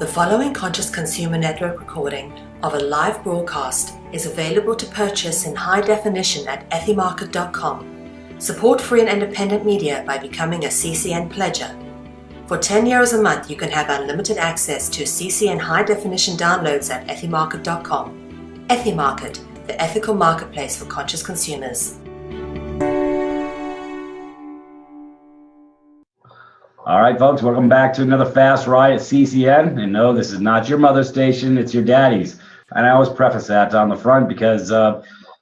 The following Conscious Consumer Network recording of a live broadcast is available to purchase in high definition at ethymarket.com. Support free and independent media by becoming a CCN pledger. For €10 a month, you can have unlimited access to CCN high definition downloads at ethymarket.com. Ethymarket, the ethical marketplace for conscious consumers. All right, folks, welcome back to another Fast Ride at CCN. And no, this is not your mother's station, it's your daddy's. And I always preface that on the front because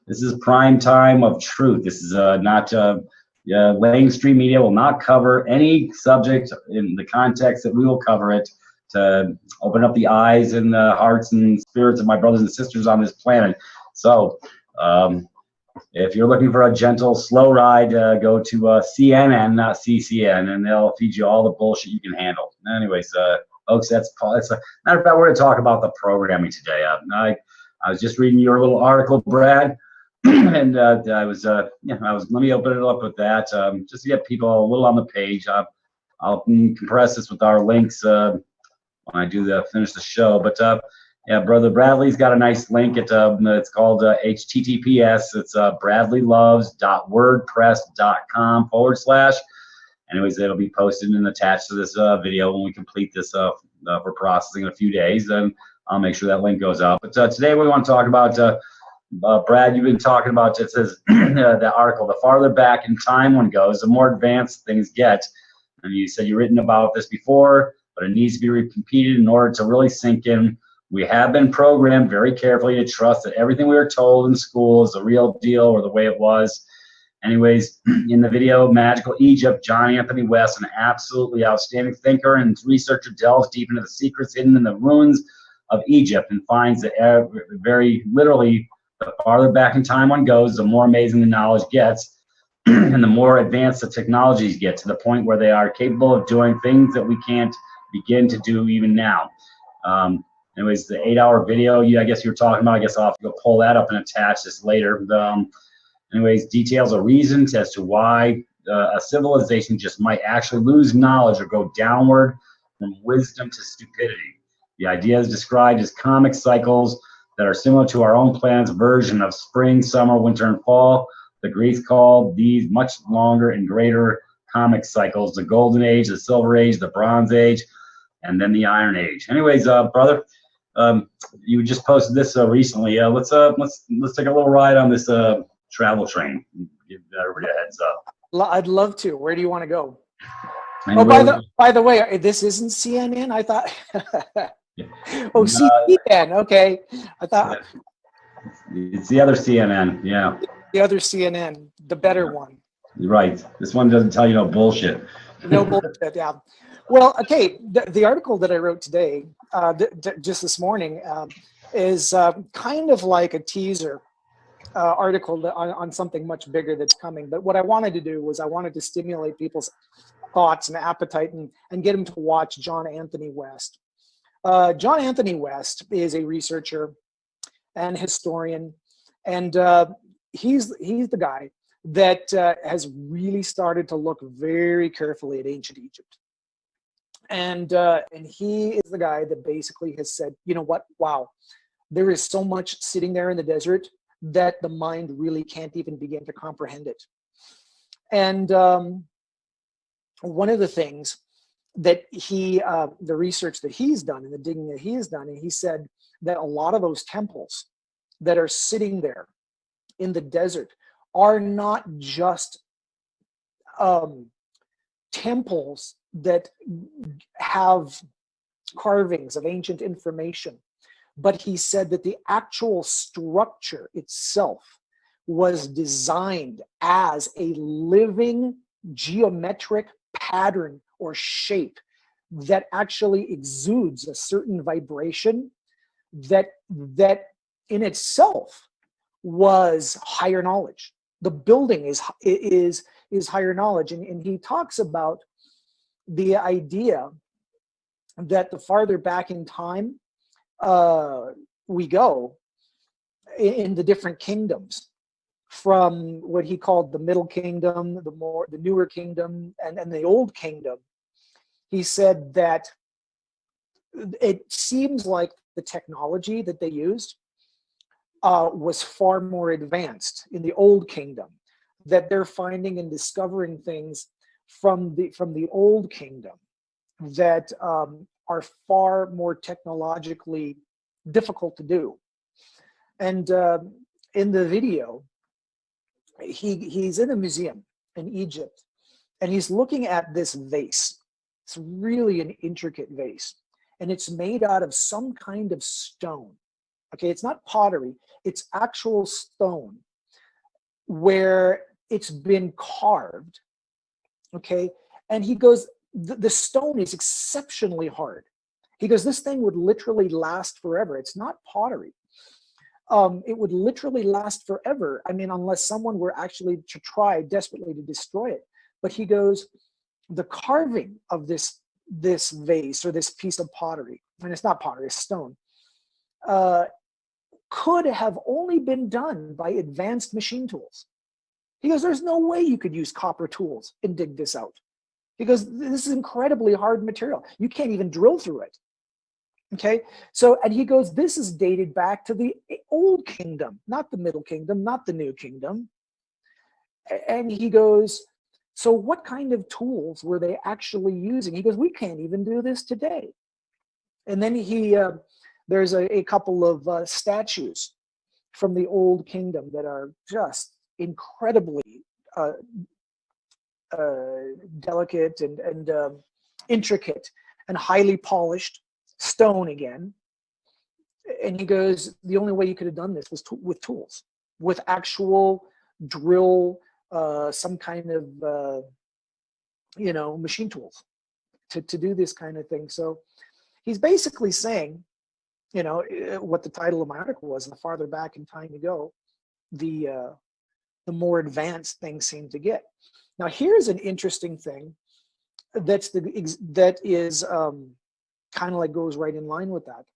this is prime time of truth. This is not mainstream media will not cover any subject in the context that we will cover it to open up the eyes and the hearts and spirits of my brothers and sisters on this planet. So, if you're looking for a gentle, slow ride, go to CNN, not CCN, and they'll feed you all the bullshit you can handle. Anyways, folks, that's matter of fact, we're going to talk about the programming today. I was just reading your little article, Brad, and I was let me open it up with that just to get people a little on the page. I'll compress this with our links when I finish the show, but. Yeah, Brother Bradley's got a nice link. It's called HTTPS. It's bradleyluvs.wordpress.com/. Anyways, it'll be posted and attached to this video when we complete this for processing in a few days. Then I'll make sure that link goes out. But today we want to talk about, Brad, you've been talking about, it says, the article, the farther back in time one goes, the more advanced things get. And you said you've written about this before, but it needs to be repeated in order to really sink in. We have been programmed very carefully to trust that everything we were told in school is the real deal or the way it was. Anyways, in the video, Magical Egypt, John Anthony West, an absolutely outstanding thinker and researcher, delves deep into the secrets hidden in the ruins of Egypt and finds that very literally, the farther back in time one goes, the more amazing the knowledge gets and the more advanced the technologies get, to the point where they are capable of doing things that we can't begin to do even now. Anyways, the 8-hour video, I guess you were talking about, I guess I'll have to go pull that up and attach this later. Anyways, details or reasons as to why a civilization just might actually lose knowledge or go downward from wisdom to stupidity. The idea is described as comic cycles that are similar to our own planet's version of spring, summer, winter, and fall. The Greeks called these much longer and greater comic cycles: the Golden Age, the Silver Age, the Bronze Age, and then the Iron Age. Anyways, brother, you just posted this recently. Let's take a little ride on this travel train. Give everybody a heads up. I'd love to. Where do you want to go? Anyway, by the way, this isn't CNN. I thought. Oh, CNN. Okay, I thought. It's the other CNN. Yeah. The other CNN, the better one. Right. This one doesn't tell you no bullshit. No bullshit. Yeah. Well, okay. The article that I wrote today, just this morning, is kind of like a teaser article on something much bigger that's coming. But what I wanted to do was I wanted to stimulate people's thoughts and appetite and get them to watch John Anthony West. John Anthony West is a researcher and historian, and he's the guy that has really started to look very carefully at ancient Egypt. And he is the guy that basically has said, you know what, wow, there is so much sitting there in the desert that the mind really can't even begin to comprehend it. And one of the things that the research that he's done and the digging that he has done, and he said that a lot of those temples that are sitting there in the desert are not just temples that have carvings of ancient information, but he said that the actual structure itself was designed as a living geometric pattern or shape that actually exudes a certain vibration that in itself was higher knowledge. The building is higher knowledge, and he talks about the idea that the farther back in time we go in the different kingdoms, from what he called the Middle Kingdom, the newer kingdom, and the Old Kingdom. He said that it seems like the technology that they used was far more advanced in the old kingdom, that they're finding and discovering things from the old kingdom that are far more technologically difficult to do. And in the video, he's in a museum in Egypt, and he's looking at this vase. It's really an intricate vase, and it's made out of some kind of stone. Okay, it's not pottery, it's actual stone where it's been carved. Okay, and he goes, the stone is exceptionally hard. He goes, this thing would literally last forever. It's not pottery. It would literally last forever. I mean, unless someone were actually to try desperately to destroy it. But he goes, the carving of this vase or this piece of pottery, and it's not pottery, it's stone, could have only been done by advanced machine tools. He goes, there's no way you could use copper tools and dig this out. He goes, this is incredibly hard material. You can't even drill through it. Okay, so, and he goes, this is dated back to the old kingdom, not the middle kingdom, not the new kingdom. And he goes, so what kind of tools were they actually using? He goes, we can't even do this today. And then there's a couple of statues from the old kingdom that are just incredibly delicate and intricate and highly polished stone again. And he goes, the only way you could have done this was with tools, with actual drill, some kind of machine tools to do this kind of thing. So he's basically saying, what the title of my article was, the farther back in time you go, the more advanced things seem to get. Now here's an interesting thing that is kind of like goes right in line with that.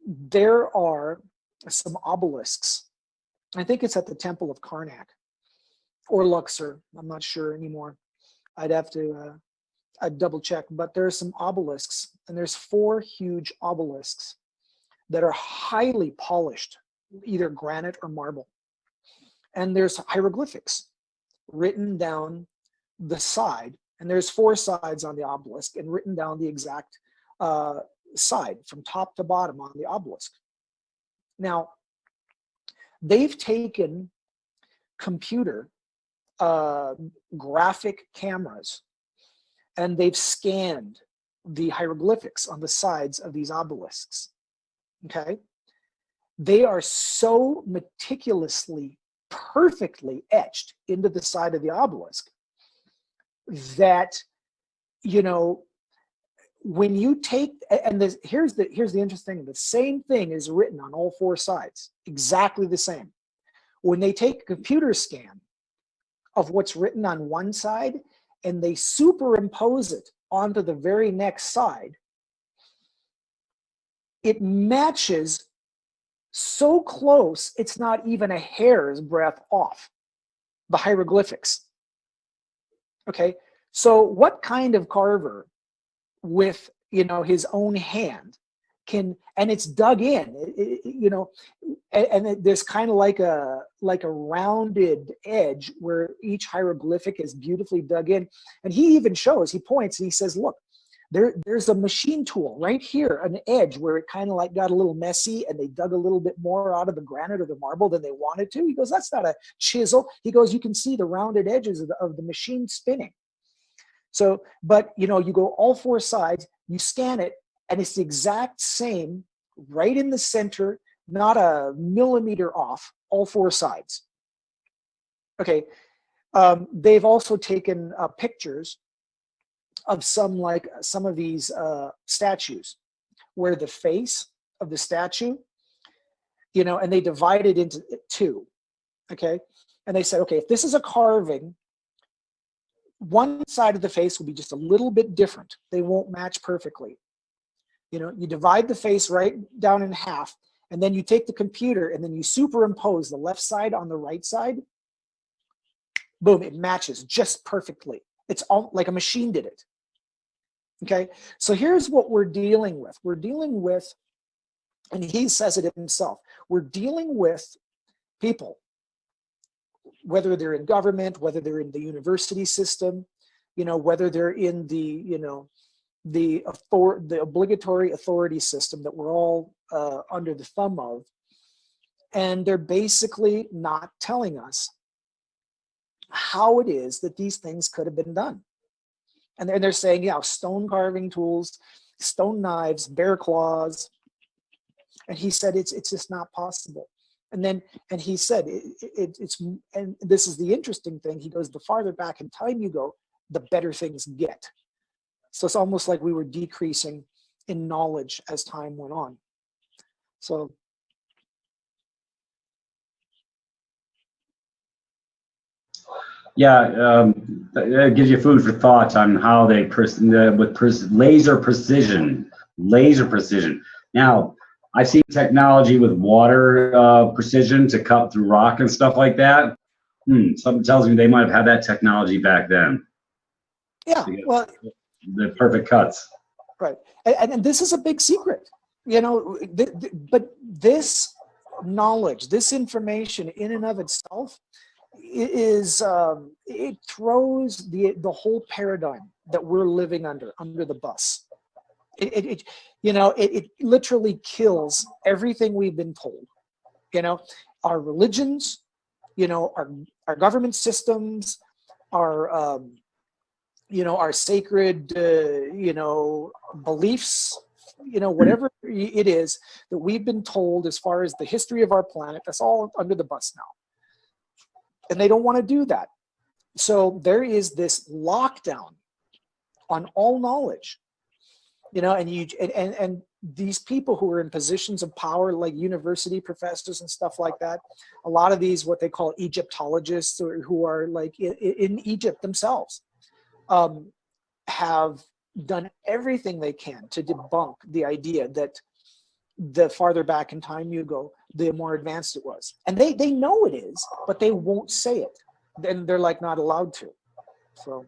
There are some obelisks. I think it's at the Temple of Karnak or Luxor. I'm not sure anymore. I'd have to I'd double check, but there's some obelisks, and there's 4 huge obelisks that are highly polished, either granite or marble. And there's hieroglyphics written down the side, and there's 4 sides on the obelisk, and written down the exact side from top to bottom on the obelisk. Now, they've taken computer graphic cameras, and they've scanned the hieroglyphics on the sides of these obelisks. Okay, they are so meticulously, perfectly etched into the side of the obelisk that, when you take, and here's the interesting thing, the same thing is written on all 4 sides, exactly the same. When they take a computer scan of what's written on one side and they superimpose it onto the very next side, it matches so close, it's not even a hair's breadth off the hieroglyphics. Okay, so what kind of carver with his own hand can, and it's dug in, and there's kind of like a rounded edge where each hieroglyphic is beautifully dug in. And he even shows, he points and he says, look, there's a machine tool right here, an edge where it kind of like got a little messy, and they dug a little bit more out of the granite or the marble than they wanted to. He goes, that's not a chisel. He goes, you can see the rounded edges of the machine spinning. So, but you go all 4 sides, you scan it, and it's the exact same, right in the center, not a millimeter off, all 4 sides. Okay, they've also taken pictures of some of these statues, where the face of the statue, and they divide it into 2. Okay, and they said, okay, if this is a carving, one side of the face will be just a little bit different. They won't match perfectly. You divide the face right down in half, and then you take the computer and then you superimpose the left side on the right side. Boom, it matches just perfectly. It's all like a machine did it. Okay, so here's what we're dealing with. We're dealing with, and he says it himself, we're dealing with people, whether they're in government, whether they're in the university system, whether they're in the obligatory authority system that we're all under the thumb of. And they're basically not telling us how it is that these things could have been done. And they're saying, yeah, stone carving tools, stone knives, bear claws. And he said, it's just not possible. And he said, it's, and this is the interesting thing. He goes, the farther back in time you go, the better things get. So it's almost like we were decreasing in knowledge as time went on. So. Yeah, that gives you food for thought on how they laser precision. Now, I've seen technology with water precision to cut through rock and stuff like that. Something tells me they might have had that technology back then. Yeah, well, the perfect cuts. Right, and this is a big secret, but this knowledge, this information in and of itself is it throws the whole paradigm that we're living under the bus. It literally kills everything we've been told. Our religions, our government systems, our sacred beliefs, whatever it is that we've been told as far as the history of our planet, that's all under the bus now. And they don't want to do that. So there is this lockdown on all knowledge, and these people who are in positions of power, like university professors and stuff like that, a lot of these, what they call Egyptologists, or who are like in Egypt themselves, have done everything they can to debunk the idea that the farther back in time you go, the more advanced it was. And they know it is, but they won't say it. Then they're like not allowed to. So.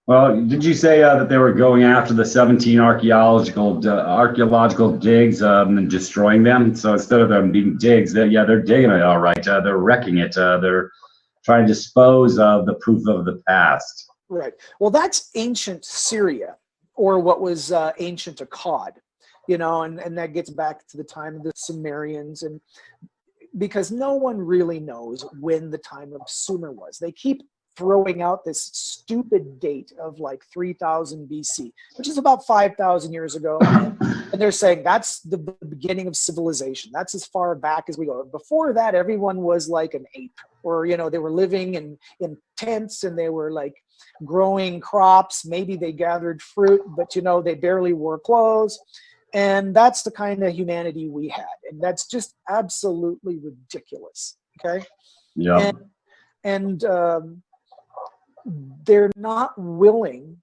Well, did you say that they were going after the 17 archaeological digs and destroying them? So instead of them being digs, they're digging it all right. They're wrecking it. They're trying to dispose of the proof of the past. Right. Well, that's ancient Syria, or what was ancient Akkad, and that gets back to the time of the Sumerians, and because no one really knows when the time of Sumer was. They keep throwing out this stupid date of like 3000 BC, which is about 5,000 years ago. And they're saying that's the beginning of civilization. That's as far back as we go. Before that, everyone was like an ape, or, they were living in tents, and they were like growing crops. Maybe they gathered fruit, but, they barely wore clothes. And that's the kind of humanity we had. And that's just absolutely ridiculous. Okay. Yeah. And they're not willing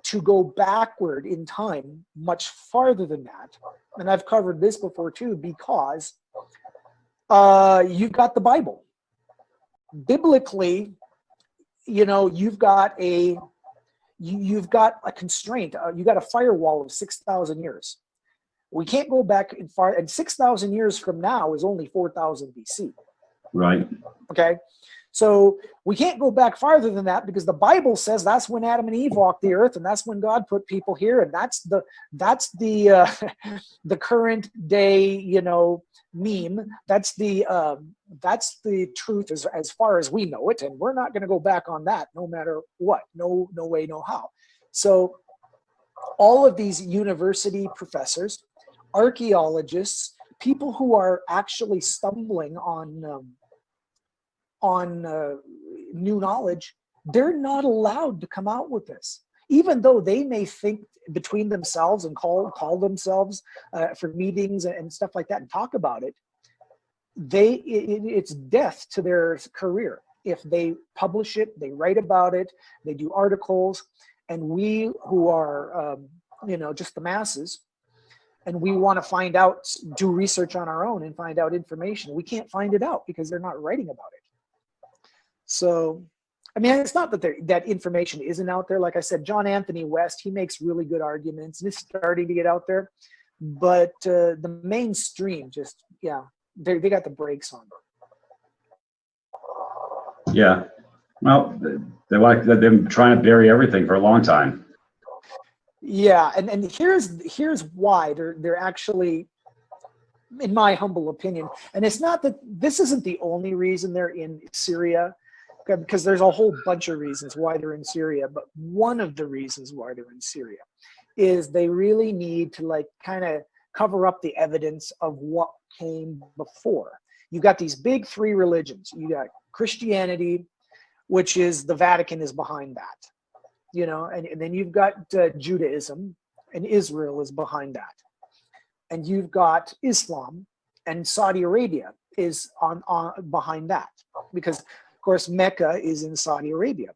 to go backward in time much farther than that. And I've covered this before too, because you've got the Bible. Biblically, you've got a constraint. You got a firewall of 6,000 years. We can't go back far, and 6,000 years from now is only 4,000 BC. Right. Okay. So we can't go back farther than that, because the Bible says that's when Adam and Eve walked the earth, and that's when God put people here, and that's the the current day meme. That's the truth as far as we know it, and we're not going to go back on that, no matter what. No way, no how. So all of these university professors, archaeologists, people who are actually stumbling on new knowledge, they're not allowed to come out with this, even though they may think between themselves and call themselves for meetings and stuff like that and talk about it. It's death to their career if they publish it, they write about it, they do articles, and we who are just the masses, and we want to find out, do research on our own and find out information, we can't find it out because they're not writing about it. So I mean, it's not that that information isn't out there. Like I said, John Anthony West, he makes really good arguments, and it's starting to get out there. But the mainstream just, yeah, they got the brakes on. Yeah. Well, they've been trying to bury everything for a long time. Yeah, and here's why they're actually, in my humble opinion, and it's not that this isn't the only reason they're in Syria, because there's a whole bunch of reasons why they're in Syria, but one of the reasons why they're in Syria is they really need to like kind of cover up the evidence of what came before. You got these big three religions. You got Christianity, which is the Vatican is behind that, you know, and then you've got Judaism, and Israel is behind that. And you've got Islam, and Saudi Arabia is on behind that, because of course Mecca is in Saudi Arabia.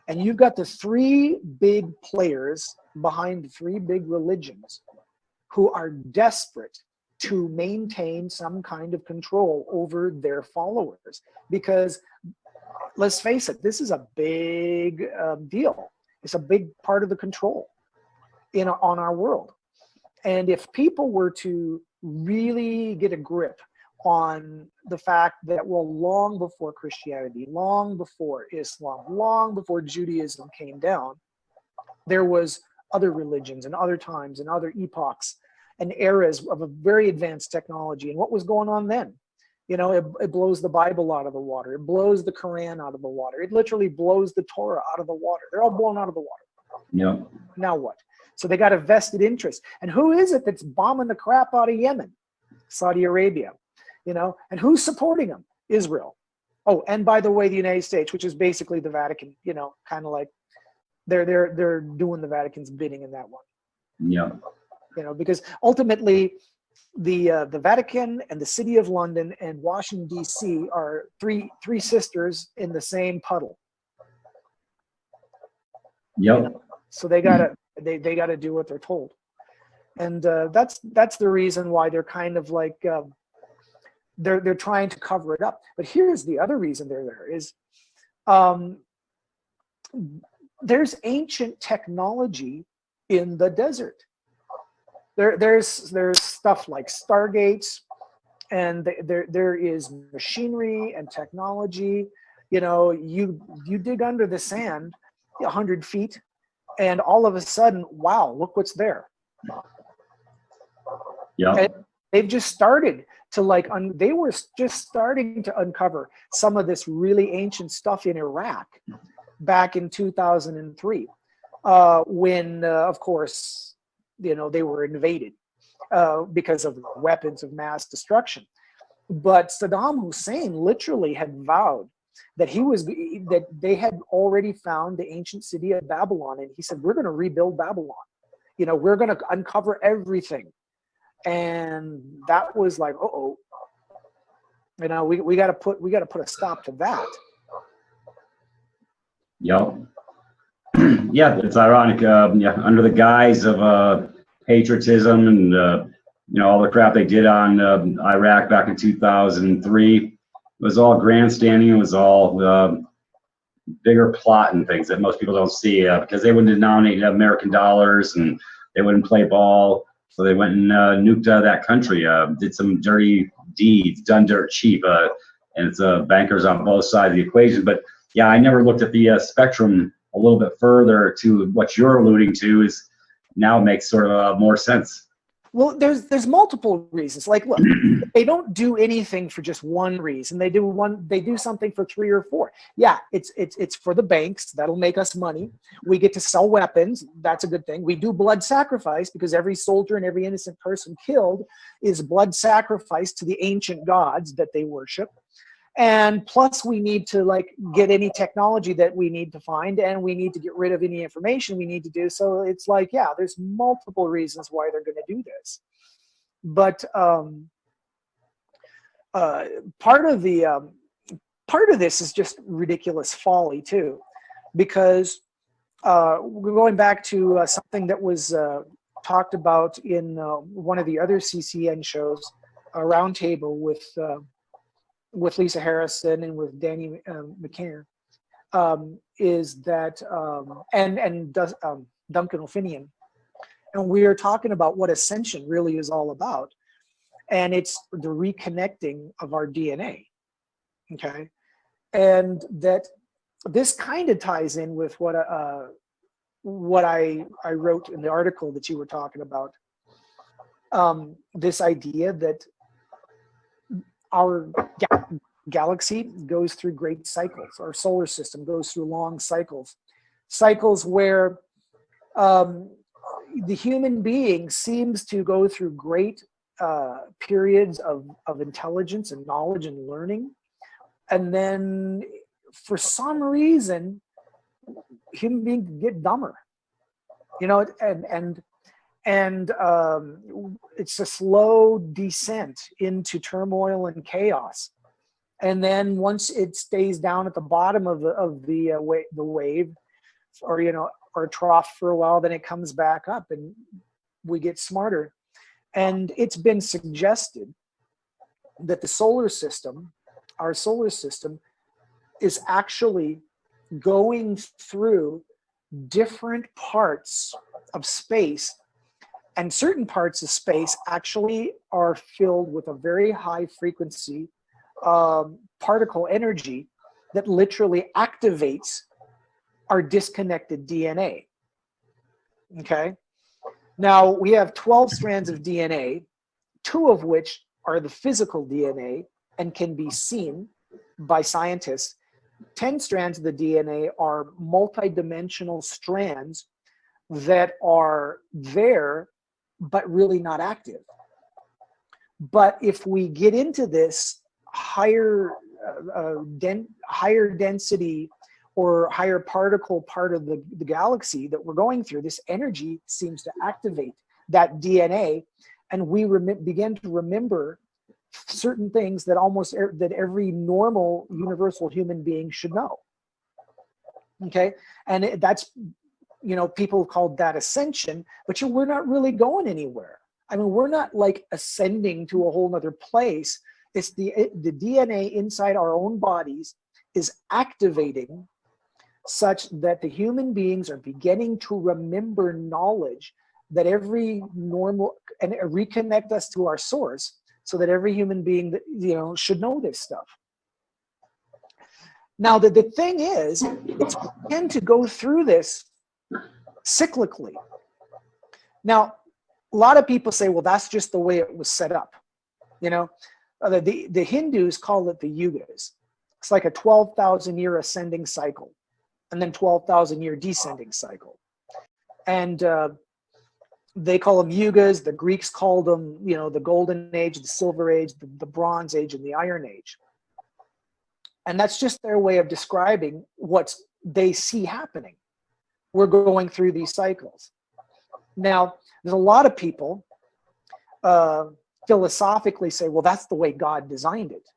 And you've got the three big players behind the three big religions who are desperate to maintain some kind of control over their followers. Because let's face it, this is a big deal. It's a big part of the control on our world. And if people were to really get a grip on the fact that, well, long before Christianity, long before Islam, long before Judaism came down, there was other religions and other times and other epochs and eras of a very advanced technology. And what was going on then? You know, it blows the Bible out of the water. It blows the Quran out of the water. It literally blows the Torah out of the water. They're all blown out of the water. Yeah. Now what? So they got a vested interest. And who is it that's bombing the crap out of Yemen? Saudi Arabia. You know, and who's supporting them? Israel. Oh, and by the way, the United States, which is basically the Vatican, you know, kind of like they're doing the Vatican's bidding in that one. Yeah. You know, because ultimately the Vatican and the City of London and Washington D.C. are three sisters in the same puddle. Yep. You know? So they gotta do what they're told, and that's the reason why they're kind of like they're trying to cover it up. But here's the other reason they're there is there's ancient technology in the desert. There's stuff like stargates, and there is machinery and technology. You know, you dig under the sand 100 feet, and all of a sudden, wow, look what's there. Yeah. They've just started to they were just starting to uncover some of this really ancient stuff in Iraq back in 2003, when, of course, you know, they were invaded because of weapons of mass destruction. But Saddam Hussein literally had vowed that that they had already found the ancient city of Babylon, and he said, "We're going to rebuild Babylon. You know, we're going to uncover everything." And that was like, uh-oh, you know, we got to put a stop to that. Yep. Yeah, it's ironic. Yeah, under the guise of patriotism and you know, all the crap they did on Iraq back in 2003, it was all grandstanding. It was all bigger plot and things that most people don't see because they wouldn't denominate American dollars and they wouldn't play ball. So they went and nuked that country, did some dirty deeds, done dirt cheap, and it's bankers on both sides of the equation. But yeah, I never looked at the spectrum a little bit further to what you're alluding to. Is now it makes sort of more sense. Well, there's multiple reasons. Like, look, they don't do anything for just one reason. They do something for three or four. Yeah, it's for the banks. That'll make us money. We get to sell weapons. That's a good thing. We do blood sacrifice because every soldier and every innocent person killed is blood sacrifice to the ancient gods that they worship. And plus we need to get any technology that we need to find, and we need to get rid of any information we need to do. So it's like, yeah, there's multiple reasons why they're going to do this. But part of this is just ridiculous folly too, because we're going back to something that was talked about in one of the other CCN shows, a roundtable with Lisa Harrison and with Danny McCann. is that, Duncan O'Finian, and we are talking about what ascension really is all about, and it's the reconnecting of our DNA, okay? And that this kind of ties in with what I wrote in the article that you were talking about. This idea that our galaxy goes through great cycles. Our solar system goes through long cycles where the human being seems to go through great periods of intelligence and knowledge and learning. And then for some reason, human beings get dumber, and it's a slow descent into turmoil and chaos. And then once it stays down at the bottom of the wave, or trough for a while, then it comes back up and we get smarter. And it's been suggested that our solar system, is actually going through different parts of space, and certain parts of space actually are filled with a very high frequency particle energy that literally activates our disconnected DNA. Okay. Now we have 12 strands of DNA, 2 of which are the physical DNA and can be seen by scientists. 10 strands of the DNA are multidimensional strands that are there, but really not active. But if we get into this higher density or higher particle part of the galaxy that we're going through, this energy seems to activate that DNA, and we begin to remember certain things that that every normal universal human being should know. Okay, and that's, people called that ascension, but we're not really going anywhere. I mean, we're not like ascending to a whole nother place. It's the DNA inside our own bodies is activating such that the human beings are beginning to remember knowledge that every normal, and reconnect us to our source, so that every human being that should know this stuff. Now the thing is, it's we tend to go through this cyclically. Now a lot of people say, well, that's just the way it was set up. The Hindus call it the yugas. It's like a 12,000 year ascending cycle, and then 12,000 year descending cycle. And they call them yugas. The Greeks called them, the golden age, the silver age, the bronze age, and the iron age. And that's just their way of describing what they see happening. We're going through these cycles. Now, there's a lot of people philosophically say, well, that's the way God designed it.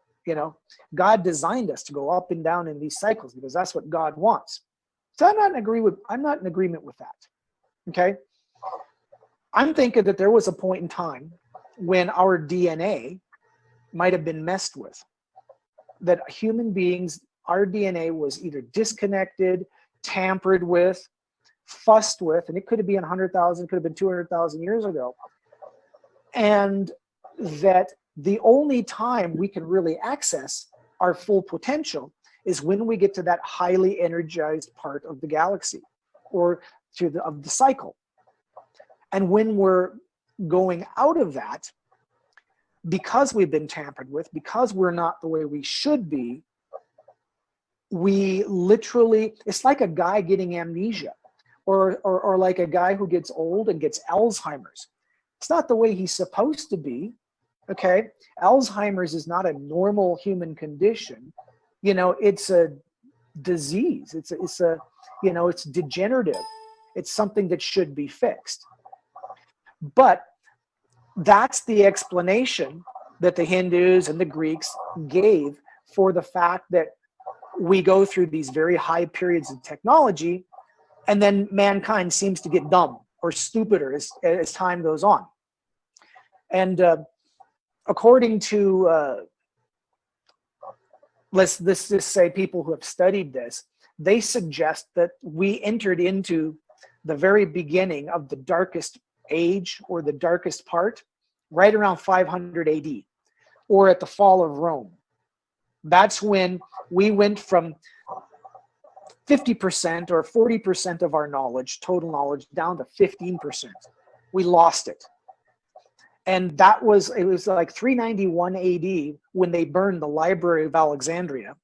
God designed us to go up and down in these cycles because that's what God wants. So I'm not in agreement with that. Okay. I'm thinking that there was a point in time when our DNA might have been messed with, that human beings, our DNA was either disconnected, tampered with, fussed with, and it could have been 100,000, could have been 200,000 years ago. And that the only time we can really access our full potential is when we get to that highly energized part of the galaxy or of the cycle. And when we're going out of that, because we've been tampered with, because we're not the way we should be, we literally, it's like a guy getting amnesia, or like a guy who gets old and gets Alzheimer's. It's not the way he's supposed to be. Okay, Alzheimer's is not a normal human condition. It's a disease. It's degenerative. It's something that should be fixed. But that's the explanation that the Hindus and the Greeks gave for the fact that we go through these very high periods of technology, and then mankind seems to get dumb or stupider as time goes on. And according to let's just say people who have studied this, they suggest that we entered into the very beginning of the darkest age, or the darkest part, right around 500 AD, or at the fall of Rome. That's when we went from 50% or 40% of our knowledge, total knowledge, down to 15%. We lost it. And it was like 391 AD when they burned the Library of Alexandria,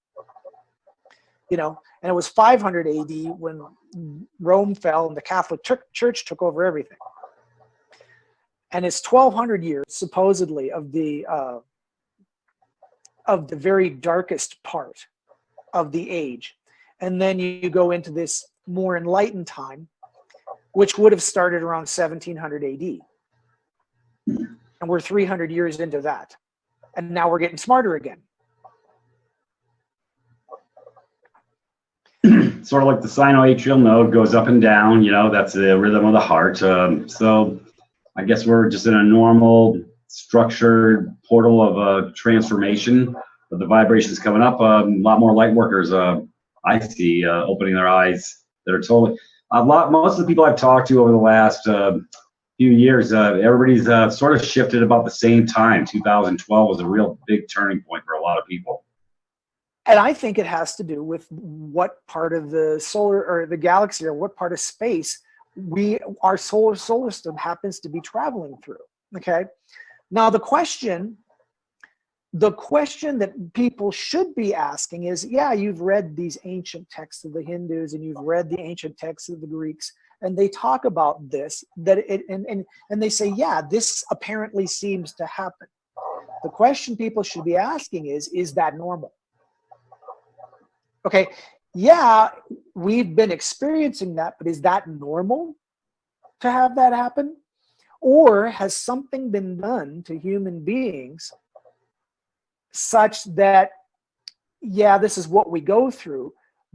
and it was 500 AD when Rome fell and the Catholic Church took over everything. And it's 1200 years supposedly of the very darkest part of the age. And then you go into this more enlightened time, which would have started around 1700 AD. And we're 300 years into that. And now we're getting smarter again. Sort of like the sinoatrial node goes up and down, that's the rhythm of the heart. So I guess we're just in a normal structured portal of transformation. But the vibration's coming up. A lot more light workers I see opening their eyes that are totally. Most of the people I've talked to over the last few years, everybody's sort of shifted about the same time. 2012 was a real big turning point for a lot of people. And I think it has to do with what part of the solar or the galaxy, or what part of space our solar system happens to be traveling through. Okay. Now the question that people should be asking is, yeah, you've read these ancient texts of the Hindus and you've read the ancient texts of the Greeks, and they talk about this, and they say, yeah, this apparently seems to happen. The question people should be asking is that normal? Okay, yeah, we've been experiencing that, but is that normal to have that happen? Or has something been done to human beings such that, yeah, this is what we go through,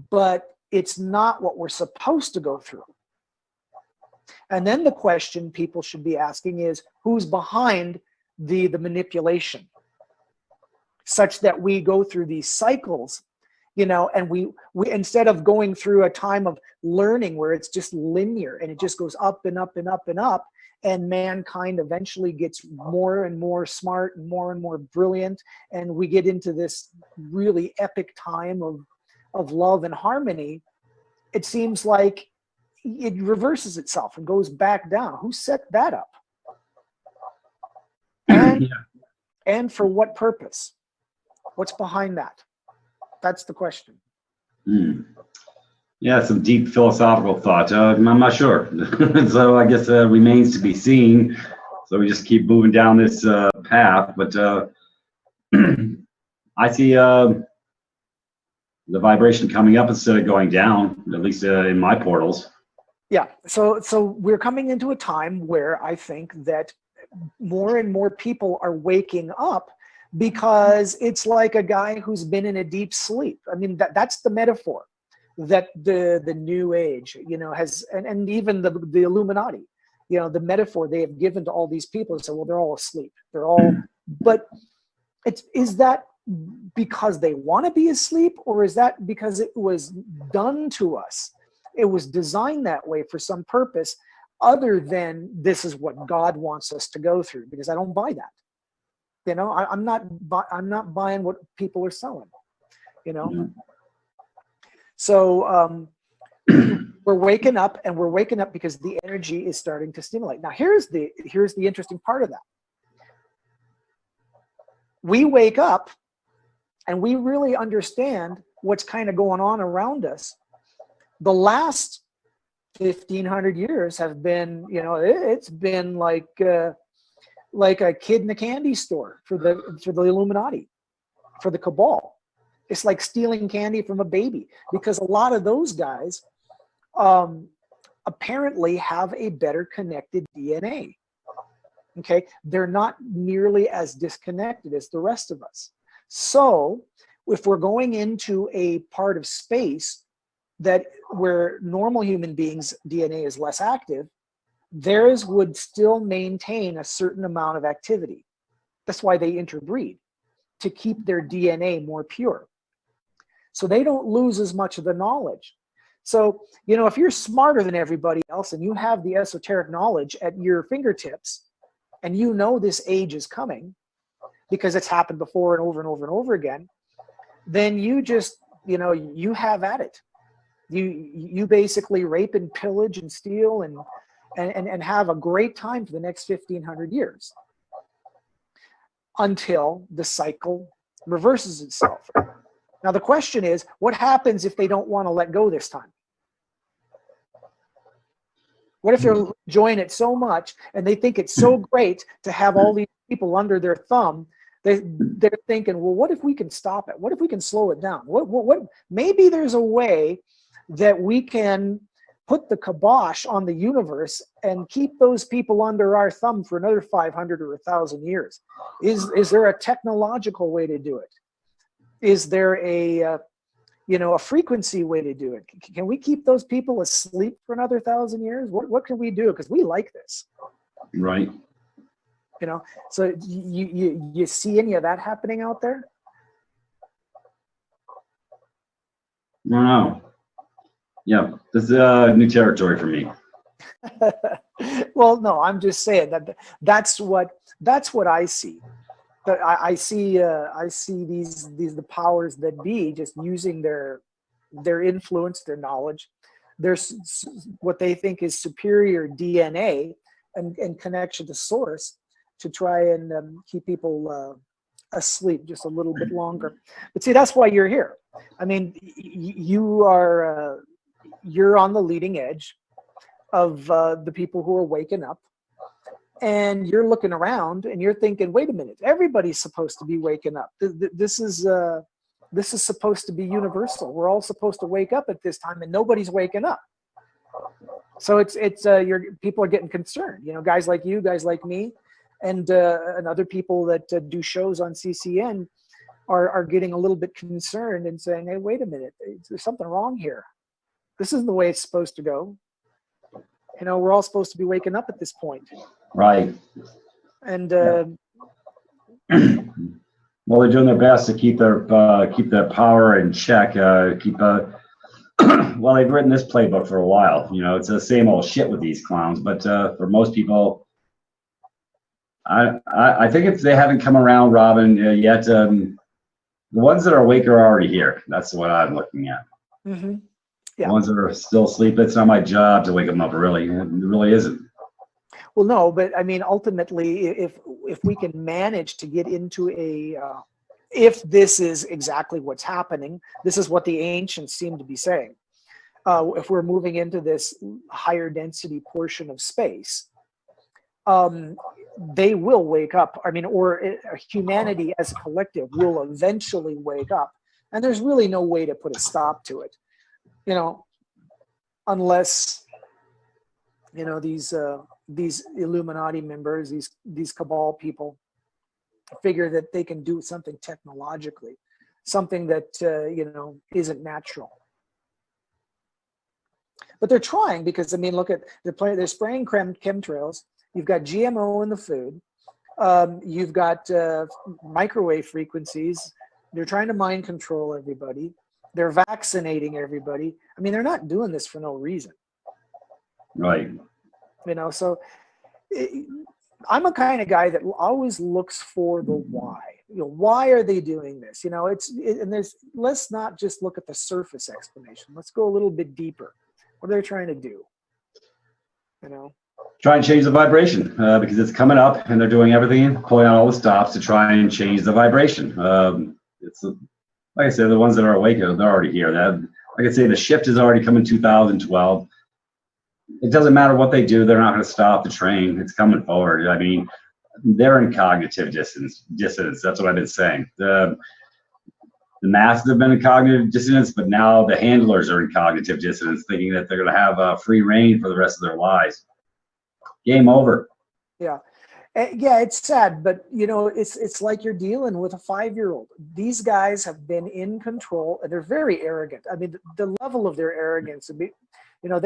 but it's not what we're supposed to go through? And then the question people should be asking is, who's behind the manipulation, such that we go through these cycles, and we instead of going through a time of learning where it's just linear and it just goes up and up and up and up, and mankind eventually gets more and more smart and more brilliant, and we get into this really epic time of love and harmony, it seems like it reverses itself and goes back down. Who set that up? And for what purpose? What's behind that? That's the question. Yeah, some deep philosophical thought. I'm not sure. So I guess remains to be seen. So we just keep moving down this path. But I see the vibration coming up instead of going down, at least in my portals. Yeah. So we're coming into a time where I think that more and more people are waking up, because it's like a guy who's been in a deep sleep. I mean, that's the metaphor that the New Age, has, and even the Illuminati, the metaphor they have given to all these people. So, well, they're all asleep. They're all, but is that because they want to be asleep, or is that because it was done to us? It was designed that way for some purpose other than this is what God wants us to go through, because I don't buy that. I'm not buying what people are selling, So we're waking up, and we're waking up because the energy is starting to stimulate. Now, here's the interesting part of that. We wake up and we really understand what's kind of going on around us. The last 1,500 years have been, it's been like a kid in a candy store for the Illuminati, for the cabal. It's like stealing candy from a baby, because a lot of those guys apparently have a better connected DNA. Okay, they're not nearly as disconnected as the rest of us. So if we're going into a part of space where normal human beings' DNA is less active, theirs would still maintain a certain amount of activity. That's why they interbreed, to keep their DNA more pure. so they don't lose as much of the knowledge. So, you know, if you're smarter than everybody else and you have the esoteric knowledge at your fingertips, and you know this age is coming because it's happened before and over and over and over again, then you just, you know, you have at it. You basically rape and pillage and steal and have a great time for the next 1,500 years until the cycle reverses itself. Now, the question is, what happens if they don't want to let go this time? What if they're enjoying it so much and they think it's so great to have all these people under their thumb? They're thinking, well, what if we can stop it? What if we can slow it down? What? Maybe there's a way that we can put the kibosh on the universe and keep those people under our thumb for another 500 or 1,000 years. Is there a technological way to do it? Is there a frequency way to do it? Can we keep those people asleep for another 1,000 years? What can we do? Because we like this, Right. you know. So you see any of that happening out there? No. Yeah, this is new territory for me. Well, no, I'm just saying that's what I see. I see these the powers that be just using their influence, their knowledge, their what they think is superior DNA and connection to source to try and keep people asleep just a little bit longer. But see, that's why you're here. I mean, you're on the leading edge of the people who are waking up. And you're looking around and you're thinking, wait a minute, everybody's supposed to be waking up. This is supposed to be universal. We're all supposed to wake up at this time and nobody's waking up. So it's people are getting concerned, you know, guys like you, guys like me, and other people that do shows on CCN are getting a little bit concerned and saying, hey, wait a minute, there's something wrong here. This isn't the way it's supposed to go. You know, we're all supposed to be waking up at this point. Right. And well, they're doing their best to keep their power in check. Well, they've written this playbook for a while. You know, it's the same old shit with these clowns. But for most people, I think if they haven't come around, Robin, yet, the ones that are awake are already here. That's what I'm looking at. Mm-hmm. Yeah. The ones that are still asleep, it's not my job to wake them up. Really, it really isn't. Well, no, but I mean, ultimately, if we can manage to get into if this is exactly what's happening, this is what the ancients seem to be saying. If we're moving into this higher density portion of space, they will wake up. I mean, or humanity as a collective will eventually wake up, and there's really no way to put a stop to it. You know, unless, you know, these Illuminati members, these cabal people figure that they can do something technologically, something that you know, isn't natural. But they're trying, because I mean, look at they're spraying chemtrails. You've got GMO in the food. You've got microwave frequencies. They're trying to mind control everybody. They're vaccinating everybody. I mean, they're not doing this for no reason. Right. You know, so I'm a kind of guy that always looks for the why. You know, why are they doing this? You know, let's not just look at the surface explanation. Let's go a little bit deeper. What are they trying to do? You know, try and change the vibration because it's coming up, and they're doing everything, pulling out all the stops to try and change the vibration. Like I said, the ones that are awake, they're already here. Like I say, the shift has already come in 2012. It doesn't matter what they do; they're not going to stop the train. It's coming forward. I mean, they're in cognitive dissonance. That's what I've been saying. The masses have been in cognitive dissonance, but now the handlers are in cognitive dissonance, thinking that they're going to have free reign for the rest of their lives. Game over. Yeah. Yeah, it's sad, but it's like you're dealing with a 5-year-old. These guys have been in control, and they're very arrogant. I mean, the level of their arrogance would be,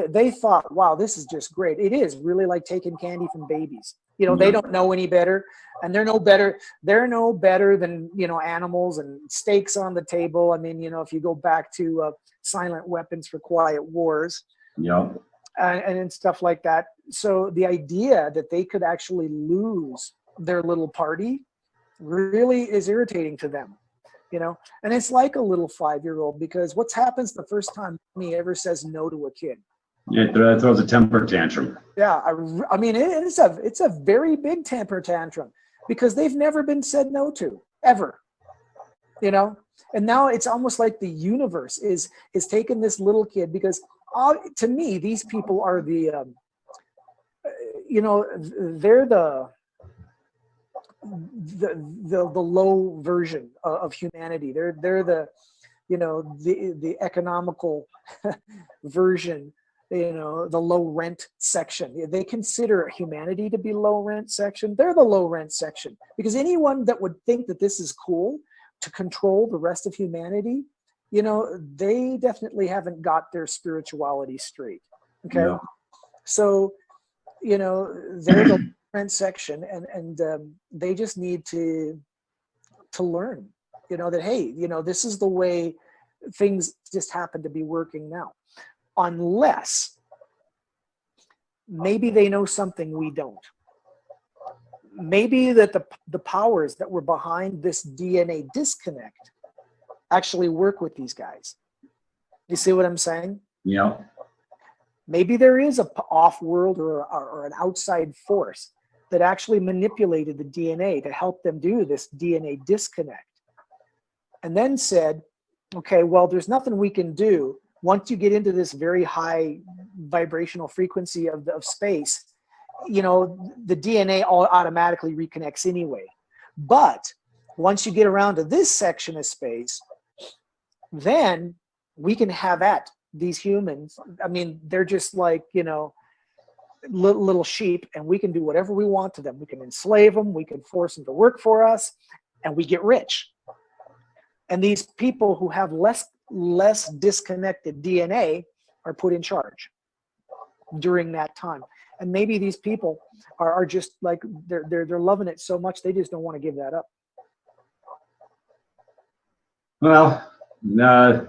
they thought, wow, this is just great. It is really like taking candy from babies. They don't know any better, and they're no better. They're no better than animals and steaks on the table. I mean, if you go back to silent weapons for quiet wars. Yeah. And stuff like that. So the idea that they could actually lose their little party really is irritating to them, and it's like a little 5-year-old, because what happens the first time he ever says no to a kid? It throws a temper tantrum. Yeah, I mean, it's a very big temper tantrum, because they've never been said no to, ever, and now it's almost like the universe is taking this little kid, because to me, these people are the, they're the low version of humanity. They're the, the economical version, the low rent section. They consider humanity to be low rent section. They're the low rent section, because anyone that would think that this is cool to control the rest of humanity, they definitely haven't got their spirituality straight. Okay. Yeah. So, they're the rent section, and they just need to learn, that, hey, this is the way things just happen to be working now, unless maybe they know something we don't. Maybe that the powers that were behind this DNA disconnect actually work with these guys. You see what I'm saying? Yeah. Maybe there is a off-world or an outside force that actually manipulated the DNA to help them do this DNA disconnect, and then said, okay, well, there's nothing we can do. Once you get into this very high vibrational frequency of space, the DNA automatically reconnects anyway. But once you get around to this section of space, then we can have at these humans. I mean, they're just like, little sheep, and we can do whatever we want to them. We can enslave them, we can force them to work for us, and we get rich. And these people who have less disconnected DNA are put in charge during that time. And maybe these people are just like, they're loving it so much, they just don't want to give that up. Well, no,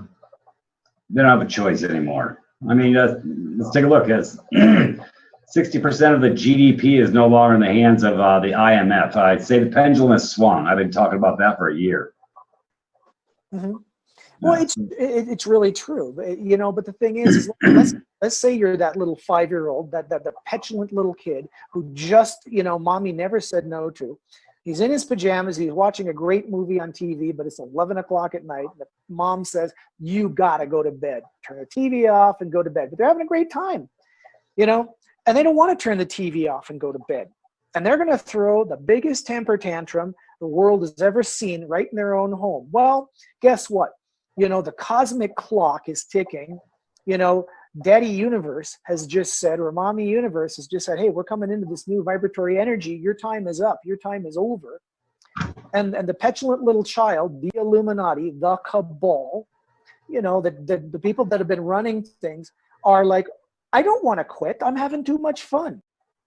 they don't have a choice anymore. I mean, let's take a look. 60% of the GDP is no longer in the hands of the IMF. I'd say the pendulum has swung. I've been talking about that for a year. Mm-hmm. Well, it's really true, but the thing is let's say you're that little 5-year-old, that the petulant little kid who just, mommy never said no to. He's in his pajamas, he's watching a great movie on TV, but it's 11 o'clock at night. The mom says, you gotta go to bed. Turn the TV off and go to bed. But they're having a great time, and they don't want to turn the TV off and go to bed. And they're going to throw the biggest temper tantrum the world has ever seen right in their own home. Well, guess what? The cosmic clock is ticking. Daddy Universe has just said, or Mommy Universe has just said, hey, we're coming into this new vibratory energy. Your time is up. Your time is over. And the petulant little child, the Illuminati, the cabal, the people that have been running things are like, I don't want to quit. I'm having too much fun.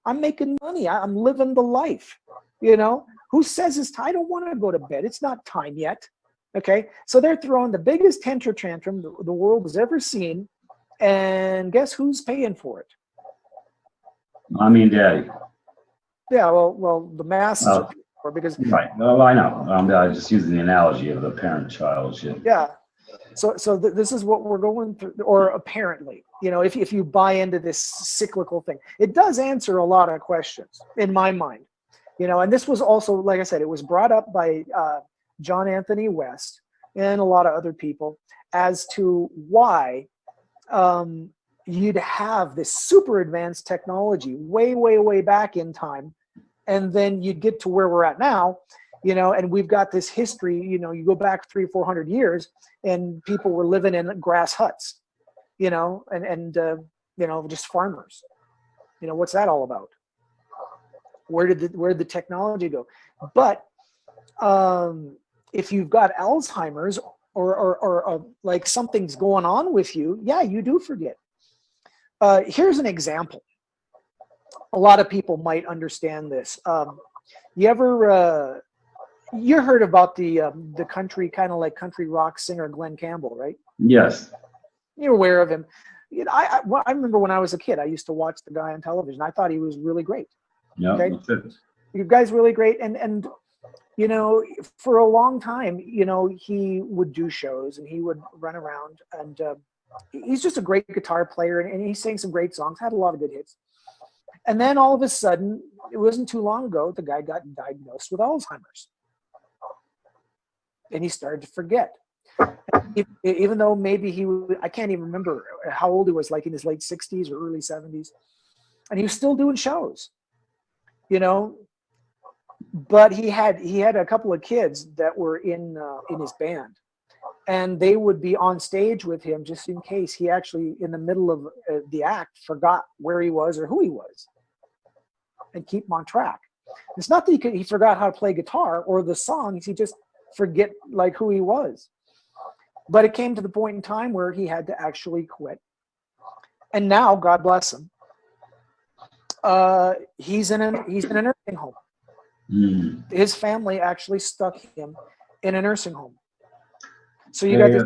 I'm making money. I'm living the life. Who says it's time? I don't want to go to bed. It's not time yet. Okay. So they're throwing the biggest temper tantrum the world has ever seen. And guess who's paying for it? Mommy and Daddy. Yeah. Well, the masses are paying for it because. Right. Well, I know. I just using the analogy of the parent-child shit. Yeah. So this is what we're going through, or apparently, if you buy into this cyclical thing, it does answer a lot of questions in my mind, and this was also, like I said, it was brought up by John Anthony West and a lot of other people as to why you'd have this super advanced technology way back in time, and then you'd get to where we're at now, and we've got this history, you go back 300 or 400 years and people were living in grass huts, and just farmers. What's that all about? Where did the technology go? But if you've got Alzheimer's or like something's going on with you, yeah, you do forget. Here's an example. A lot of people might understand this. You ever you heard about the country, kind of like country rock singer Glenn Campbell, right? Yes. You're aware of him. You know, I remember when I was a kid, I used to watch the guy on television. I thought he was really great. Yeah. Okay, you guys really great, and you know, for a long time, you know, he would do shows and he would run around, and he's just a great guitar player, and he sang some great songs, had a lot of good hits. And then all of a sudden, it wasn't too long ago, the guy got diagnosed with Alzheimer's, and he started to forget. Even though maybe I can't even remember how old he was, like in his late 60s or early 70s, and he was still doing shows, you know. But he had a couple of kids that were in his band, and they would be on stage with him just in case he actually, in the middle of the act, forgot where he was or who he was, and keep him on track. It's not that he forgot how to play guitar or the songs, he just forget like who he was. But it came to the point in time where he had to actually quit. And now, God bless him, he's in a nursing home. His family actually stuck him in a nursing home. So you got this.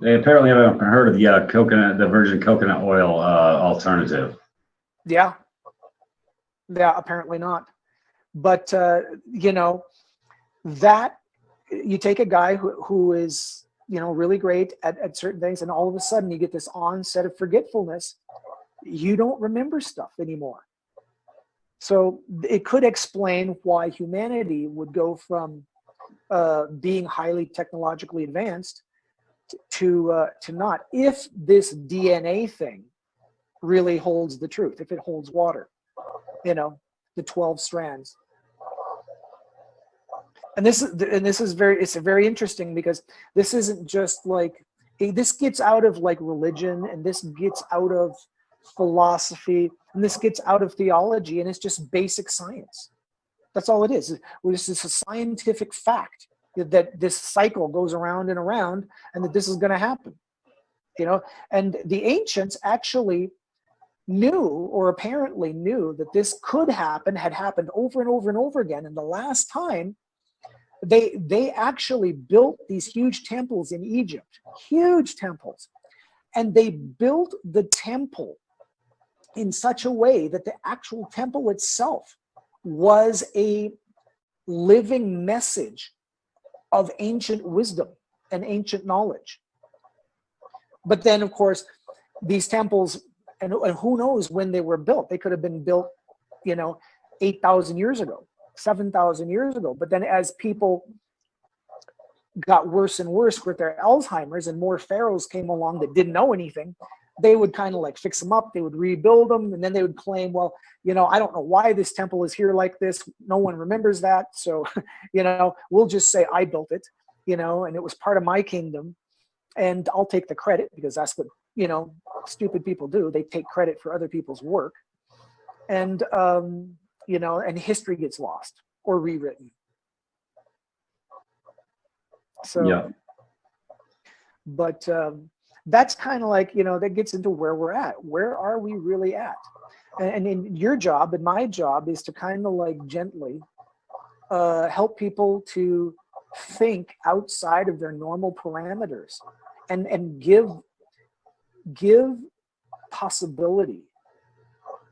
They apparently haven't heard of the virgin coconut oil alternative. Yeah, apparently not. But you know, that you take a guy who is, you know, really great at certain things, and all of a sudden you get this onset of forgetfulness. You don't remember stuff anymore. So it could explain why humanity would go from being highly technologically advanced to not, if this DNA thing really holds the truth, if it holds water, you know, the 12 strands. And this is very interesting, because this isn't just like, this gets out of like religion, and this gets out of philosophy, and this gets out of theology, and it's just basic science. That's all it is. This is a scientific fact that this cycle goes around and around, and that this is going to happen, you know. And the ancients actually knew, or apparently knew, that this could happen, had happened over and over and over again. And the last time, they actually built these huge temples in Egypt, huge temples, and they built the temple in such a way that the actual temple itself was a living message of ancient wisdom and ancient knowledge. But then, of course, these temples, and who knows when they were built. They could have been built, you know, 8,000 years ago, 7,000 years ago. But then as people got worse and worse with their Alzheimer's, and more pharaohs came along that didn't know anything, they would kind of like fix them up, they would rebuild them, and then they would claim, well, you know, I don't know why this temple is here like this. No one remembers that. So, you know, we'll just say I built it, you know, and it was part of my kingdom, and I'll take the credit, because that's what, you know, stupid people do. They take credit for other people's work. And, you know, and history gets lost or rewritten. So, yeah. But that's kind of like, you know, that gets into where we're at. Where are we really at? And in your job and my job is to kind of like gently help people to think outside of their normal parameters, and give possibility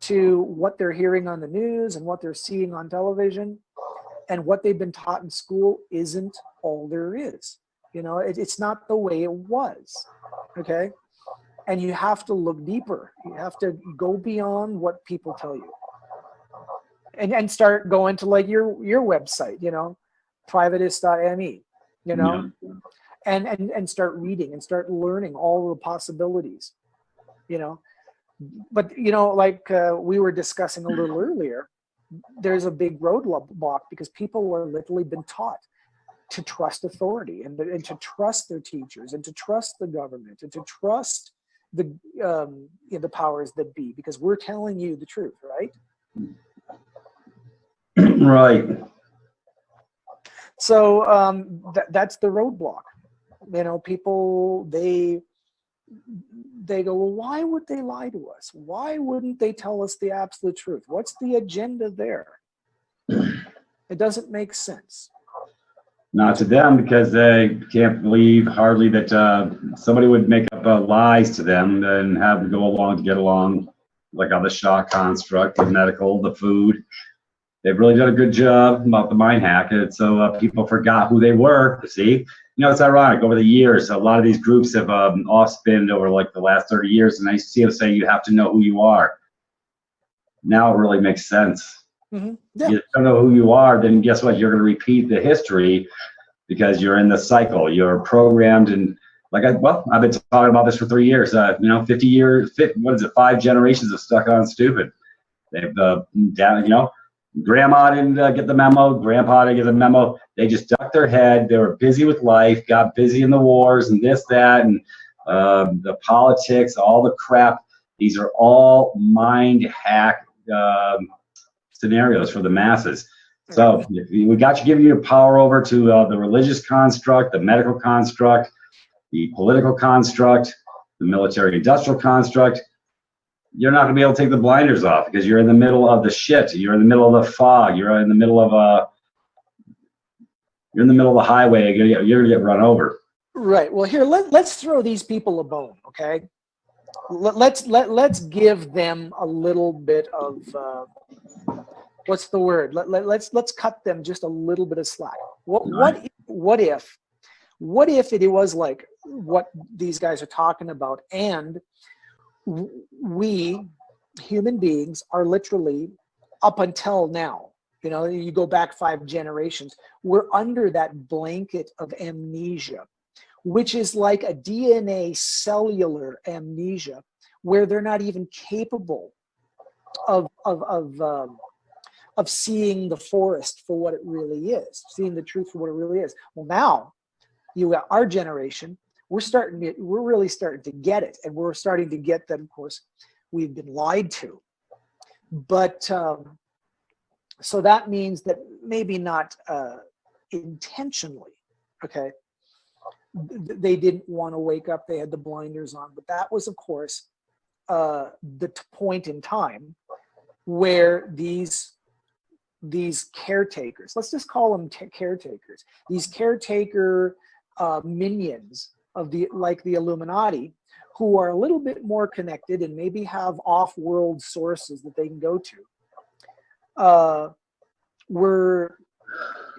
to what they're hearing on the news and what they're seeing on television, and what they've been taught in school isn't all there is. You know, it's not the way it was. Okay. And you have to look deeper. You have to go beyond what people tell you, and start going to like your website, you know, Privatis.Me, you know, and start reading and start learning all the possibilities, you know. But, you know, like we were discussing a little earlier, there's a big roadblock, because people are literally been taught to trust authority, and to trust their teachers, and to trust the government, and to trust the powers that be, because we're telling you the truth, right? Right. So that's the roadblock. People, they go, well, why would they lie to us? Why wouldn't they tell us the absolute truth? What's the agenda there? It doesn't make sense. Not to them, because they can't believe hardly that somebody would make up lies to them and have them go along to get along, like on the shock construct, the medical, the food. They've really done a good job about the mind hack. And so people forgot who they were. See, it's ironic. Over the years, a lot of these groups have off-spinned over like the last 30 years, and I see them say you have to know who you are. Now it really makes sense. Mm-hmm. Yeah. You don't know who you are, then guess what? You're going to repeat the history because you're in the cycle. You're programmed, and I've been talking about this for 3 years. 50 years, 5 generations of stuck on stupid. They've Grandma didn't get the memo. Grandpa didn't get the memo. They just ducked their head. They were busy with life, got busy in the wars and this, that, and the politics, all the crap. These are all mind hack scenarios for the masses. So we got you giving your power over to the religious construct, the medical construct, the political construct, the military-industrial construct. You're not going to be able to take the blinders off because you're in the middle of the shit. You're in the middle of the fog. You're in the middle of the highway. You're going to get run over. Right. Well, here, let's throw these people a bone, okay? Let's give them a little bit of what's the word? Let's cut them just a little bit of slack. What if it was like what these guys are talking about, and we human beings are literally, up until now, you go back 5 generations, we're under that blanket of amnesia, which is like a DNA cellular amnesia, where they're not even capable of seeing the forest for what it really is, seeing the truth for what it really is. Well, now you got our generation. We're really starting to get it, and we're starting to get that. Of course, we've been lied to, but so that means that maybe not intentionally. Okay, they didn't want to wake up. They had the blinders on, but that was, of course, the point in time where these caretakers, let's just call them caretakers, these caretaker minions of the Illuminati, who are a little bit more connected and maybe have off-world sources that they can go to, were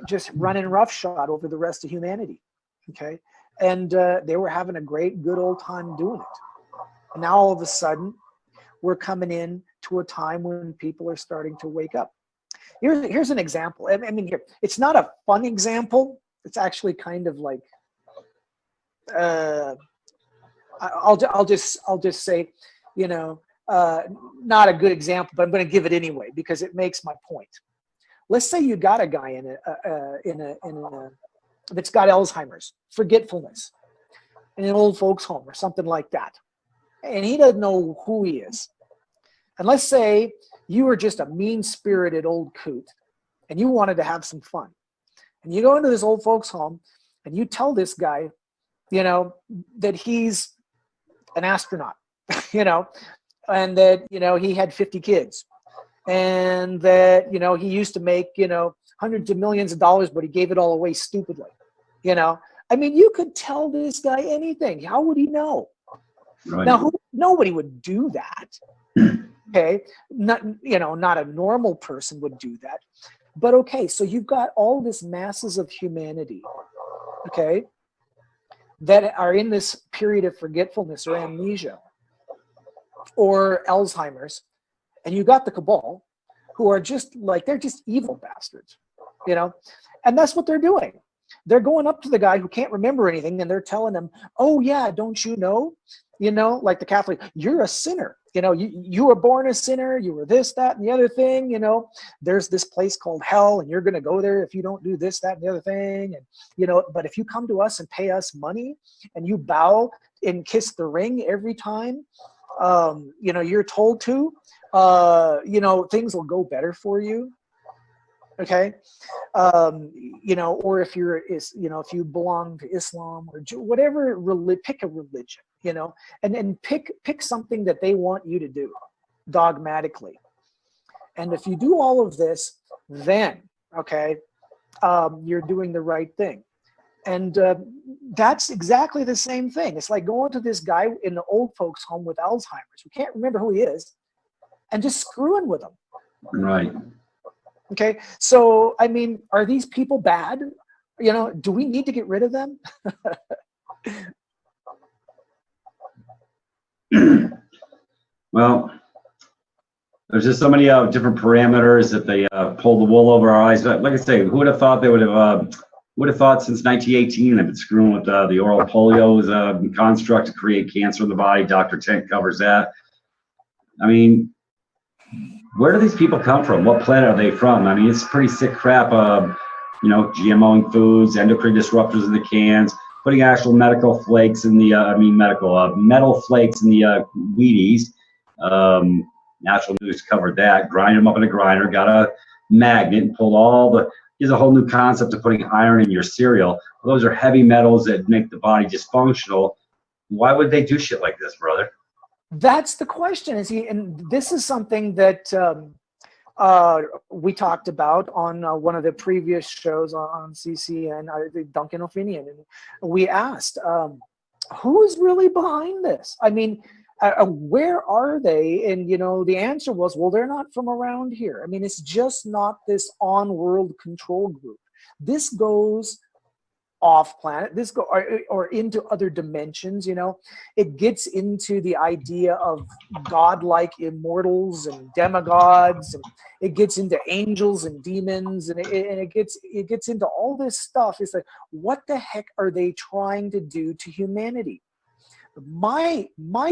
just running roughshod over the rest of humanity. Okay, and they were having a great good old time doing it. And now all of a sudden, we're coming in to a time when people are starting to wake up. Here's an example. I mean, here, it's not a fun example. It's actually kind of like, I'll just say, not a good example, but I'm going to give it anyway because it makes my point. Let's say you got a guy in a that's got Alzheimer's, forgetfulness, in an old folks home or something like that, and he doesn't know who he is. And let's say you were just a mean-spirited old coot and you wanted to have some fun. And you go into this old folks home and you tell this guy, that he's an astronaut, and that, he had 50 kids, and that, he used to make, hundreds of millions of dollars, but he gave it all away stupidly. I mean, you could tell this guy anything. How would he know? Right. Now, nobody would do that. Okay, not a normal person would do that, but okay. So you've got all this masses of humanity, okay, that are in this period of forgetfulness or amnesia or Alzheimer's, and you got the cabal, who are just like, they're just evil bastards, and that's what they're doing. They're going up to the guy who can't remember anything, and they're telling him, "Oh yeah, don't you know? Like the Catholic, you're a sinner. You were born a sinner. You were this, that, and the other thing. There's this place called hell, and you're going to go there if you don't do this, that, and the other thing. And but if you come to us and pay us money, and you bow and kiss the ring every time, you're told to, things will go better for you." Okay. Or if you're if you belong to Islam or whatever, pick a religion, and pick something that they want you to do dogmatically. And if you do all of this, then okay, you're doing the right thing. And that's exactly the same thing. It's like going to this guy in the old folks home with Alzheimer's who can't remember who he is, and just screwing with him. Right. Okay, so I mean, are these people bad? Do we need to get rid of them? Well, there's just so many different parameters that they pull the wool over our eyes. But like I say, who would have thought they would have thought since 1918 they've been screwing with the oral polio construct to create cancer in the body. Dr. Tent covers that. I mean, where do these people come from? What planet are they from? I mean, it's pretty sick crap. GMOing foods, endocrine disruptors in the cans, putting actual medical flakes in the metal flakes in the Wheaties. Natural News covered that. Grind them up in a grinder, got a magnet, and pulled here's a whole new concept of putting iron in your cereal. Those are heavy metals that make the body dysfunctional. Why would they do shit like this, brother? That's the question. And this is something that we talked about on one of the previous shows on CCN, Duncan Opinion, and we asked, who is really behind this? I mean, where are they? And the answer was, well, they're not from around here. I mean, it's just not this on-world control group. This goes off planet, or into other dimensions. It gets into the idea of godlike immortals and demigods, and it gets into angels and demons, and it gets into all this stuff. It's like, what the heck are they trying to do to humanity? My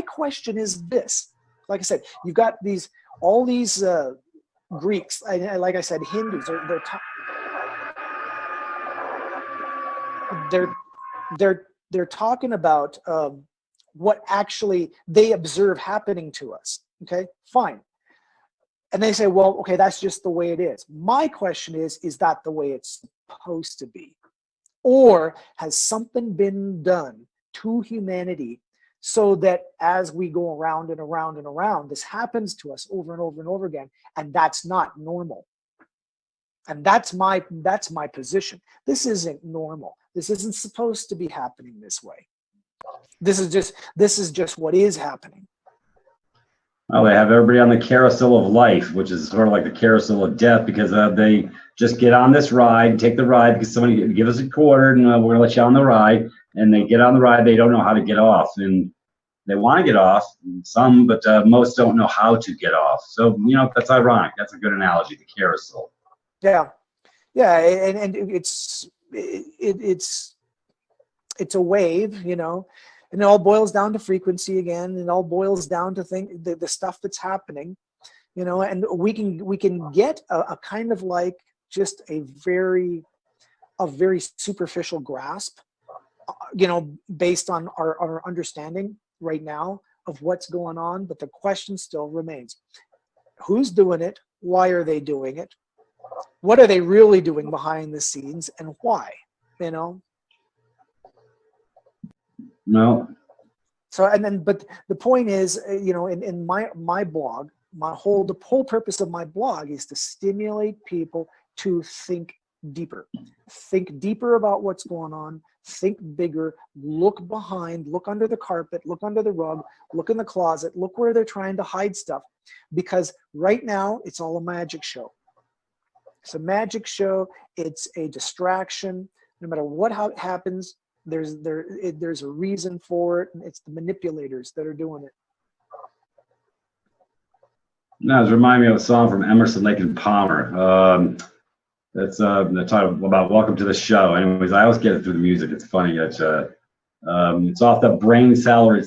question is this. Like I said, you've got all these Greeks, like I said, Hindus. They're talking about what actually they observe happening to us. Okay, fine. And they say, well, okay, that's just the way it is. My question is that the way it's supposed to be? Or has something been done to humanity so that as we go around and around and around, this happens to us over and over and over again, and that's not normal? And that's my position. This isn't normal. This isn't supposed to be happening this way. This is just what is happening. Well, they have everybody on the carousel of life, which is sort of like the carousel of death, because they just get on this ride, take the ride because somebody give us a quarter and we're going to let you on the ride. And they get on the ride, they don't know how to get off. And they want to get off, some, but most don't know how to get off. So, that's ironic. That's a good analogy, the carousel. Yeah, and it's a wave, and it all boils down to frequency again, and it all boils down to the stuff that's happening, and we can get a kind of like just a very superficial grasp, based on our understanding right now of what's going on. But the question still remains: who's doing it? Why are they doing it? What are they really doing behind the scenes, and why? No. So, but the point is, in my blog, the whole purpose of my blog is to stimulate people to think deeper about what's going on, think bigger, look behind, look under the carpet, look under the rug, look in the closet, look where they're trying to hide stuff, because right now it's all a magic show. It's a magic show. It's a distraction. No matter what happens, there's a reason for it, and it's the manipulators that are doing it. No, it's reminding me of a song from Emerson, Lake and Palmer. That's the title about "Welcome to the Show." Anyways, I always get it through the music. It's funny. It's off the Brain Salad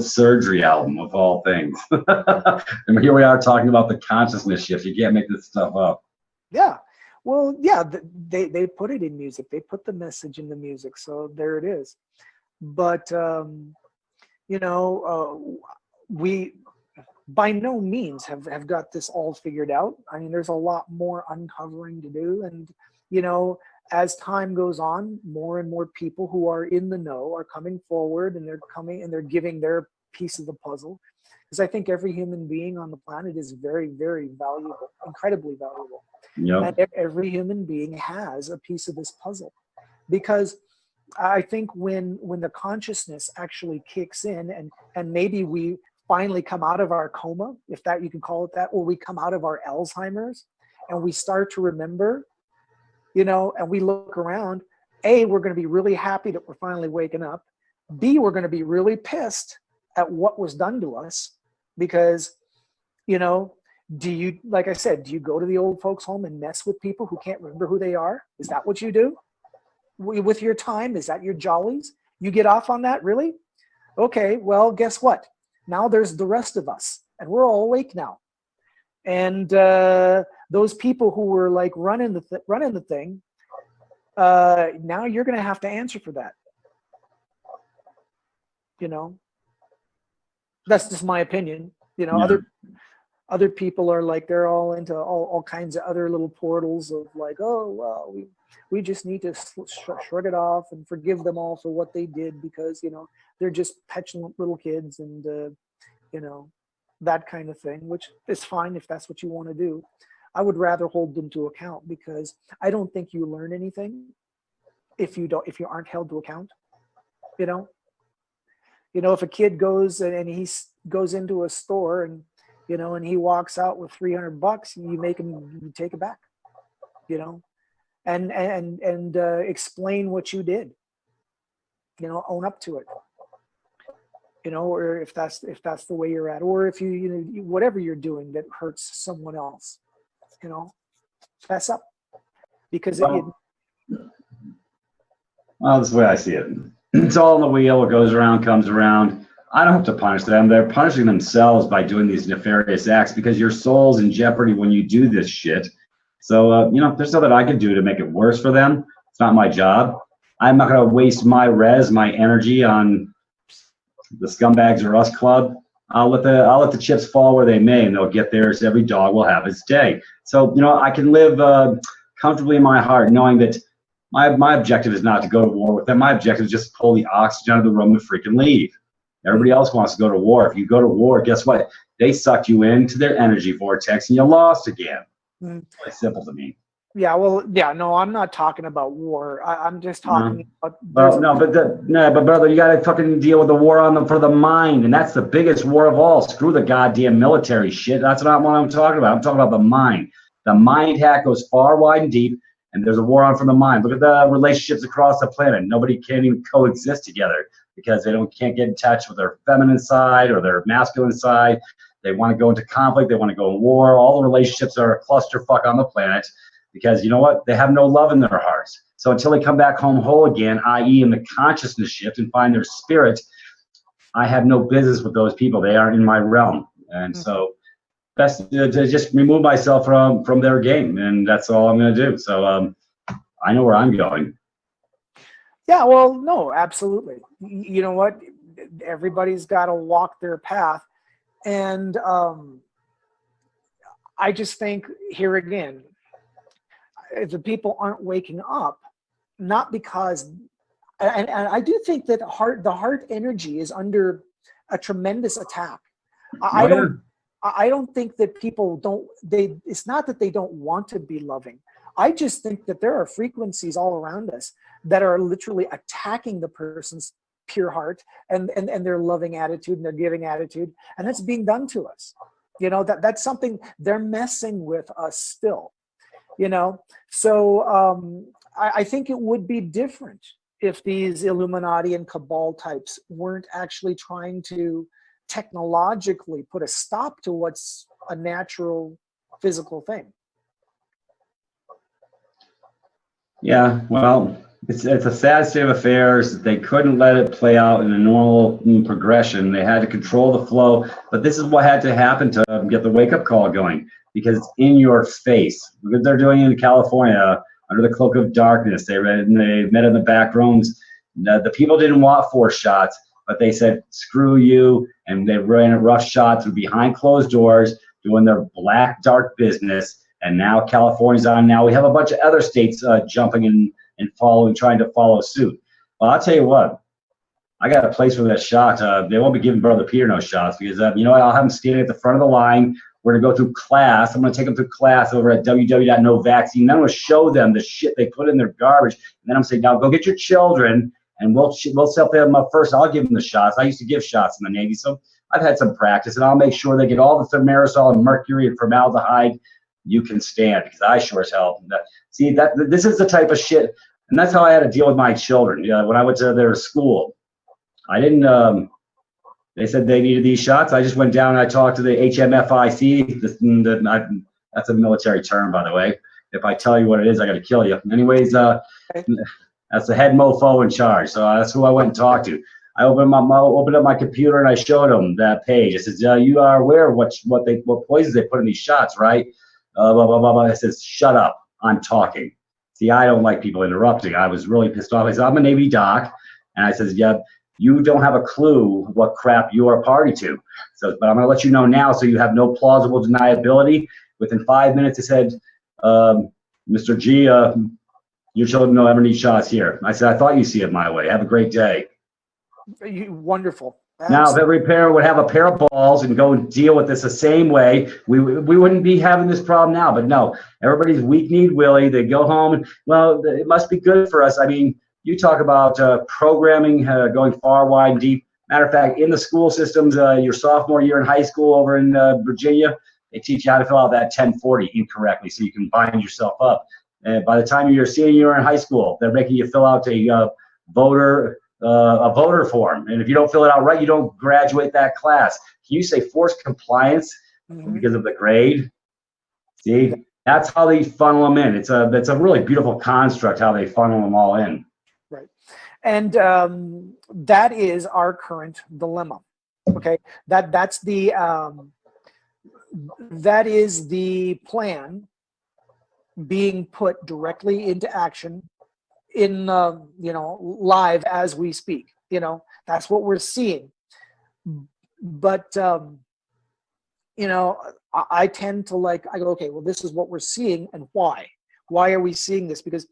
Surgery album, of all things. And here we are talking about the consciousness shift. You can't make this stuff up. Yeah. Well, yeah, they put it in music. They put the message in the music. So there it is. But, by no means have got this all figured out. I mean, there's a lot more uncovering to do. And, you know, as time goes on, more and more people who are in the know are coming forward, and they're giving their piece of the puzzle. Because I think every human being on the planet is very, very valuable, incredibly valuable. Yep. And every human being has a piece of this puzzle. Because I think when the consciousness actually kicks in, and maybe we finally come out of our coma, if that you can call it that, or we come out of our Alzheimer's and we start to remember, you know, and we look around, A, we're going to be really happy that we're finally waking up. B, we're going to be really pissed at what was done to us, because, you know, like I said, do you go to the old folks home and mess with people who can't remember who they are? Is that what you do with your time? Is that your jollies? You get off on that, really? Okay, well, guess what? Now there's the rest of us, and we're all awake now. And those people who were like running the thing, now you're going to have to answer for that. You know, that's just my opinion. You know, Yeah. other people are like, they're all into all kinds of other little portals of like, oh, well, we just need to shrug it off and forgive them all for what they did, because, you know, they're just petulant little kids, and, you know, that kind of thing, which is fine if that's what you want to do. I would rather hold them to account, because I don't think you learn anything if you aren't held to account. You know, if a kid goes and he goes into a store, and, you know, and he walks out with $300, you take it back, you know, and explain what you did, you know, own up to it, you know, or if that's the way you're at, or if you know, whatever you're doing that hurts someone else, you know, fess up, because Well, that's the way I see it. It's all in the wheel. What goes around comes around. I don't have to punish them. They're punishing themselves by doing these nefarious acts, because your soul's in jeopardy when you do this shit. So, you know, there's nothing I can do to make it worse for them. It's not my job. I'm not going to waste my energy on the Scumbags or Us Club. I'll let the chips fall where they may, and they'll get theirs. Every dog will have its day. So, you know, I can live comfortably in my heart, knowing that my objective is not to go to war with them. My objective is just to pull the oxygen out of the room and freaking leave. Everybody else wants to go to war. If you go to war, guess what? They sucked you into their energy vortex, and you lost again. It's simple to me. Yeah, well, yeah, no, I'm not talking about war. I'm just talking about. Well, no, but brother, you got to fucking deal with the war for the mind, and that's the biggest war of all. Screw the goddamn military shit. That's not what I'm talking about. I'm talking about the mind. The mind hack goes far, wide, and deep, and there's a war on for the mind. Look at the relationships across the planet. Nobody can even coexist together, because they can't get in touch with their feminine side or their masculine side. They want to go into conflict. They want to go in war. All the relationships are a clusterfuck on the planet, because you know what? They have no love in their hearts. So until they come back home whole again, i.e. in the consciousness shift and find their spirit, I have no business with those people. They aren't in my realm. And so best to just remove myself from their game. And that's all I'm going to do. So I know where I'm going. Yeah, well, no, absolutely. You know what? Everybody's got to walk their path. And I just think here again, if the people aren't waking up, not because, and I do think that the heart energy is under a tremendous attack. I don't think that people it's not that they don't want to be loving. I just think that there are frequencies all around us that are literally attacking the person's pure heart and their loving attitude and their giving attitude, and that's being done to us. You know, that's something they're messing with us still. You know, so I think it would be different if these Illuminati and Cabal types weren't actually trying to technologically put a stop to what's a natural physical thing. Yeah, well, it's a sad state of affairs. They couldn't let it play out in a normal progression. They had to control the flow, but this is what had to happen to get the wake-up call going, because it's in your face. Look what they're doing in California under the cloak of darkness. They met in the back rooms. The people didn't want 4 shots. but they said, screw you. And they ran a rough shot through behind closed doors, doing their black, dark business. And now California's on. Now we have a bunch of other states jumping in and following, trying to follow suit. Well, I'll tell you what, I got a place for that shot. They won't be giving Brother Peter no shots because, you know what, I'll have him standing at the front of the line. We're going to go through class. I'm going to take them through class over at www.novaccine. Then I'm going to show them the shit they put in their garbage. And then I'm saying, now go get your children, and we'll set them up first. I'll give them the shots. I used to give shots in the Navy, so I've had some practice, and I'll make sure they get all the thimerosal and mercury and formaldehyde you can stand, because I sure as hell. See, this is the type of shit, and that's how I had to deal with my children. When I went to their school, I didn't. They said they needed these shots. I just went down and I talked to the HMFIC. That's a military term, by the way. If I tell you what it is, I got to kill you. Anyways, that's the head mofo in charge. So that's who I went and talked to. I opened up my computer and I showed them that page. I said, "You are aware of what poisons they put in these shots, right?" Blah blah blah blah. I said, "Shut up! I'm talking." See, I don't like people interrupting. I was really pissed off. I said, "I'm a Navy doc," and I said, "Yeah. You don't have a clue what crap you're a party to." So, but I'm going to let you know now so you have no plausible deniability. Within 5 minutes, it said, "Mr. G, your children don't ever need shots here." I said, "I thought you'd see it my way. Have a great day." Wonderful. Now, if every parent would have a pair of balls and go and deal with this the same way, we wouldn't be having this problem now. But no, everybody's weak-kneed Willie. They go home and, well, it must be good for us. I mean, you talk about programming going far, wide, and deep. Matter of fact, in the school systems, your sophomore year in high school over in Virginia, they teach you how to fill out that 1040 incorrectly so you can bind yourself up. And by the time you're a senior year in high school, they're making you fill out a voter form. And if you don't fill it out right, you don't graduate that class. Can you say forced compliance because of the grade? See, that's how they funnel them in. It's a really beautiful construct how they funnel them all in. Right. And that is our current dilemma. Okay. That is the plan being put directly into action in live as we speak. That's what we're seeing. But I tend to I go, okay, well, this is what we're seeing, and why are we seeing this? Because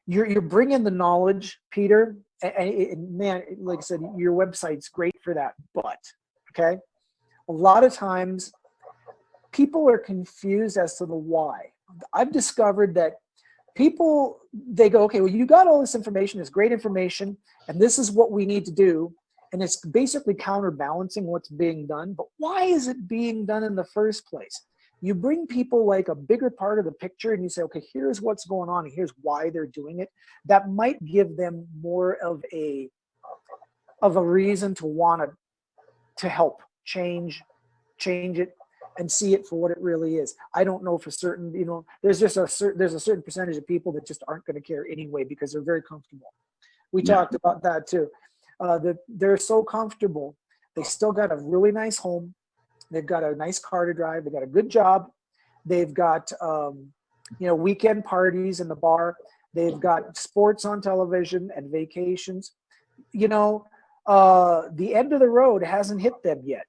you're bringing the knowledge, Peter, and man, like I said, your website's great for that. But okay, a lot of times people are confused as to the why. I've discovered that people, they go, okay, well, you got all this information, it's great information, and this is what we need to do, and it's basically counterbalancing what's being done. But why is it being done in the first place? You bring people a bigger part of the picture, and you say, okay, here's what's going on, and here's why they're doing it. That might give them more of a reason to want to help change it and see it for what it really is. I don't know for certain, there's a certain percentage of people that just aren't going to care anyway because they're very comfortable. We talked about that too. They're so comfortable. They still got a really nice home. They've got a nice car to drive. They've got a good job. They've got, weekend parties in the bar. They've got sports on television and vacations. The end of the road hasn't hit them yet.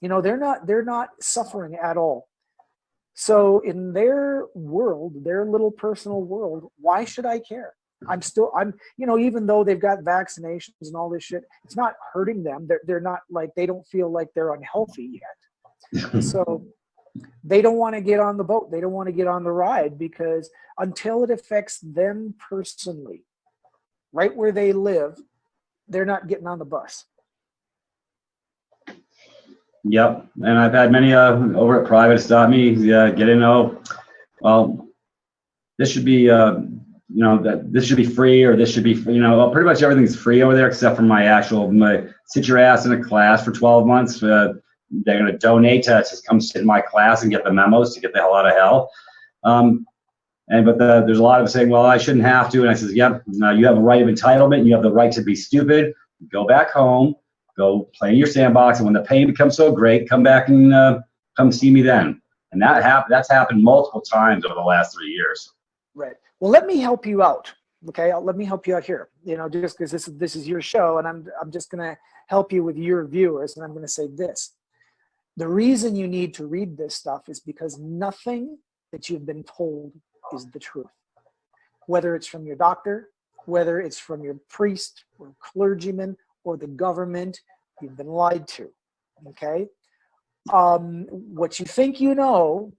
They're not suffering at all. So in their world, their little personal world, why should I care? Even though they've got vaccinations and all this shit, it's not hurting them. They're not they don't feel like they're unhealthy yet. So they don't want to get on the boat. They don't want to get on the ride because until it affects them personally, right where they live, they're not getting on the bus. Yep, and I've had many over at Privatis.Me get in. Well, this should be that this should be free, or this should be pretty much everything's free over there except for my sit your ass in a class for 12 months. They're going to donate to just come sit in my class and get the memos to get the hell out of hell. But there's a lot of them saying, well, I shouldn't have to, and I says, yep, you have a right of entitlement. You have the right to be stupid. Go back home. Go play in your sandbox, and when the pain becomes so great, come back and come see me then. And that's happened multiple times over the last 3 years. Right. Well, let me help you out. Okay, let me help you out here. just because this is your show, and I'm just going to help you with your viewers, and I'm going to say this. The reason you need to read this stuff is because nothing that you've been told is the truth. Whether it's from your doctor, whether it's from your priest or clergyman or the government, you've been lied to. Okay? What you think you know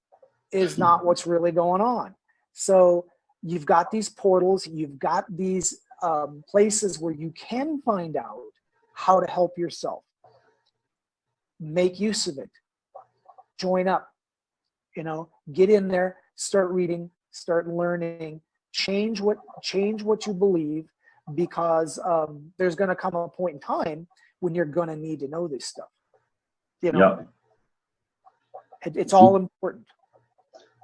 is not what's really going on. So you've got these portals, you've got these places where you can find out how to help yourself. Make use of it. Join up. Get in there, start reading, start learning, change what you believe, because there's going to come a point in time when you're going to need to know this stuff. Yep. It's all important.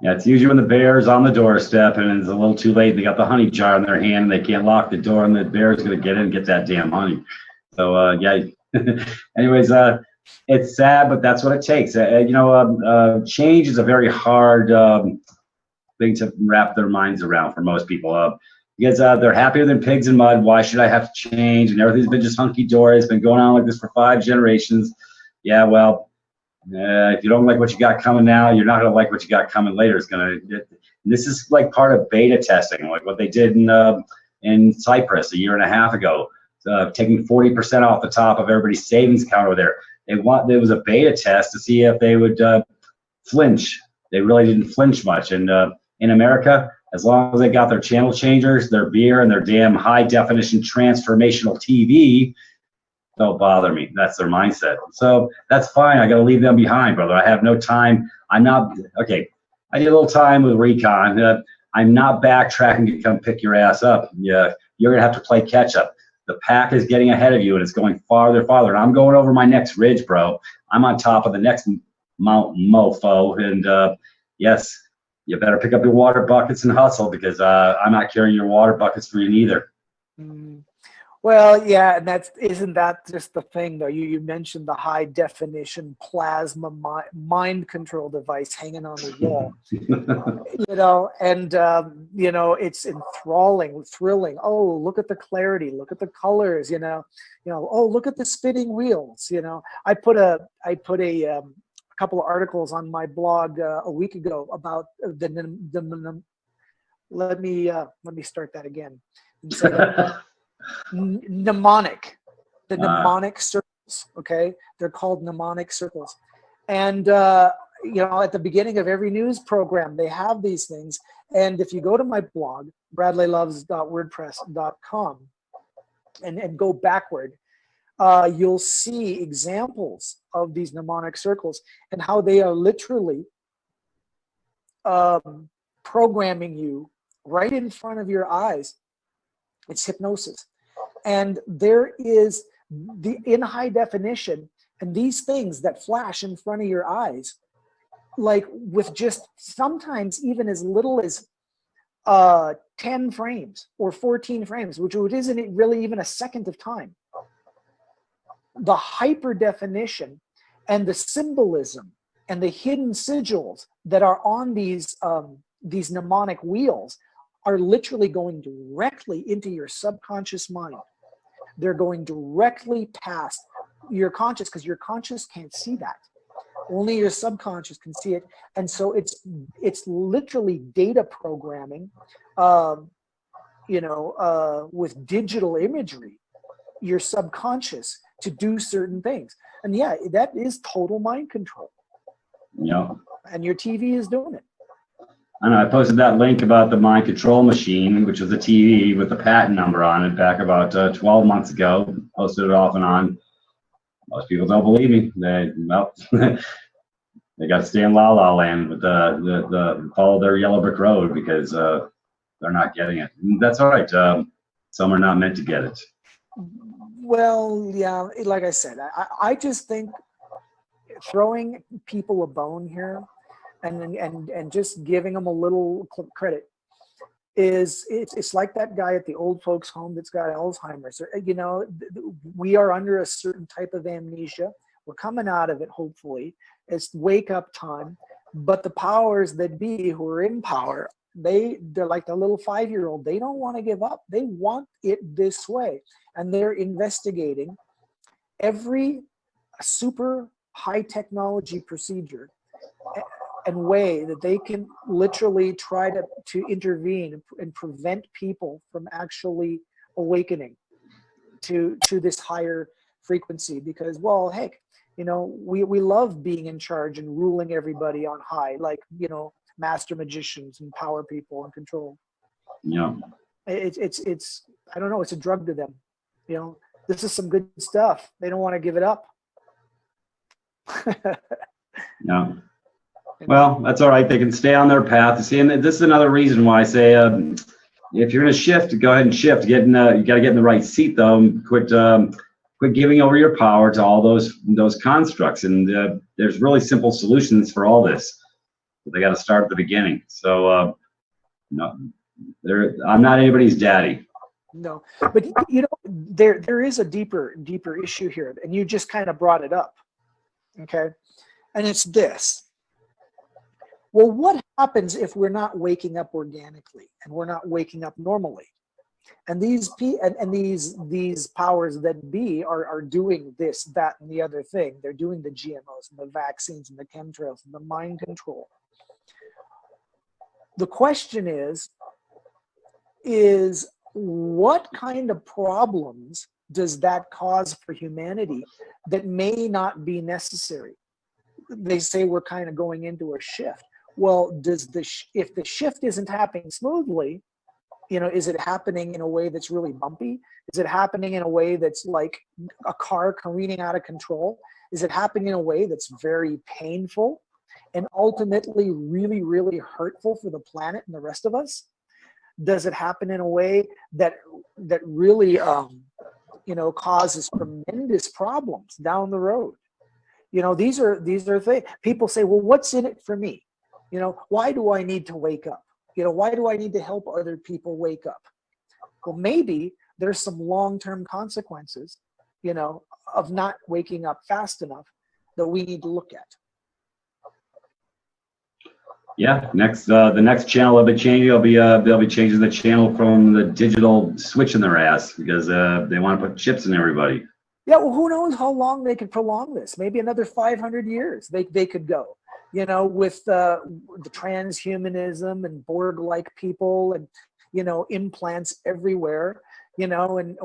Yeah, it's usually when the bear's on the doorstep and it's a little too late. They got the honey jar in their hand and they can't lock the door, and the bear's going to get in and get that damn honey. So, yeah. Anyways, it's sad, but that's what it takes. Change is a very hard thing to wrap their minds around for most people. Because they're happier than pigs in mud. Why should I have to change? And everything's been just hunky-dory. It's been going on like this for 5 generations. Yeah, well, if you don't like what you got coming now, you're not going to like what you got coming later. This is like part of beta testing, like what they did in Cyprus a year and a half ago, taking 40% off the top of everybody's savings account over there. There was a beta test to see if they would flinch. They really didn't flinch much. And in America, as long as they got their channel changers, their beer, and their damn high definition transformational TV, don't bother me. That's their mindset. So that's fine. I got to leave them behind, brother. I have no time. I'm not, okay, I need a little time with recon. I'm not backtracking to come pick your ass up. Yeah, you're going to have to play catch up. The pack is getting ahead of you, and it's going farther, farther. And I'm going over my next ridge, bro. I'm on top of the next mountain, mofo. And yes, you better pick up your water buckets and hustle, because I'm not carrying your water buckets for you neither. Well, yeah, and isn't that just the thing, though? You mentioned the high definition plasma mind control device hanging on the wall, and it's enthralling, thrilling. Oh, look at the clarity, look at the colors, oh, look at the spinning wheels. I put a couple of articles on my blog a week ago about let me start that again. Instead of mnemonic, the mnemonic circles. Okay, they're called mnemonic circles, and at the beginning of every news program they have these things. And if you go to my blog, bradleyloves.wordpress.com, and go backward, you'll see examples of these mnemonic circles and how they are literally programming you right in front of your eyes. It's hypnosis. And there is in high definition, and these things that flash in front of your eyes, like with just sometimes even as little as 10 frames or 14 frames, which isn't really even a second of time. The hyper definition and the symbolism and the hidden sigils that are on these mnemonic wheels are literally going directly into your subconscious mind. They're going directly past your conscious, because your conscious can't see that. Only your subconscious can see it. And so it's literally data programming, with digital imagery, your subconscious to do certain things. And yeah, that is total mind control. Yeah. And your TV is doing it. I know, I posted that link about the mind control machine, which was a TV with the patent number on it back about 12 months ago. Posted it off and on. Most people don't believe me. They got to stay in La La Land with the follow their yellow brick road, because they're not getting it. And that's all right. Some are not meant to get it. Well, yeah, like I said, I just think throwing people a bone here and just giving them a little credit it's like that guy at the old folks home that's got Alzheimer's. We are under a certain type of amnesia. We're coming out of it, hopefully. It's wake up time. But the powers that be who are in power They're like the little 5-year-old. They don't want to give up. They want it this way. And they're investigating every super high technology procedure and way that they can literally try to intervene and prevent people from actually awakening to this higher frequency. Because, well, heck, we love being in charge and ruling everybody on high, like, master magicians and power people and control. Yeah. It's I don't know, it's a drug to them. This is some good stuff. They don't want to give it up. Yeah. Well, that's all right. They can stay on their path. See, and this is another reason why I say, if you're going to shift, go ahead and shift. You got to get in the right seat, though. And quit giving over your power to all those constructs. And there's really simple solutions for all this. But they got to start at the beginning. So, no, I'm not anybody's daddy. No, but there is a deeper issue here, and you just kind of brought it up. Okay, and it's this. Well, what happens if we're not waking up organically and we're not waking up normally? And these powers that be are doing this, that, and the other thing. They're doing the GMOs and the vaccines and the chemtrails and the mind control. The question is what kind of problems does that cause for humanity that may not be necessary? They say we're kind of going into a shift. Well, if the shift isn't happening smoothly, is it happening in a way that's really bumpy? Is it happening in a way that's like a car careening out of control? Is it happening in a way that's very painful and ultimately really, really hurtful for the planet and the rest of us? Does it happen in a way that really causes tremendous problems down the road? These are things. People say, well, what's in it for me? Why do I need to wake up? Why do I need to help other people wake up? Well, maybe there's some long-term consequences, of not waking up fast enough that we need to look at. Yeah, the next channel they'll be changing. They'll be changing the channel from the digital switch in their ass because they want to put chips in everybody. Yeah, well, who knows how long they could prolong this? Maybe another 500 years they could go. With the transhumanism and Borg-like people and implants everywhere. And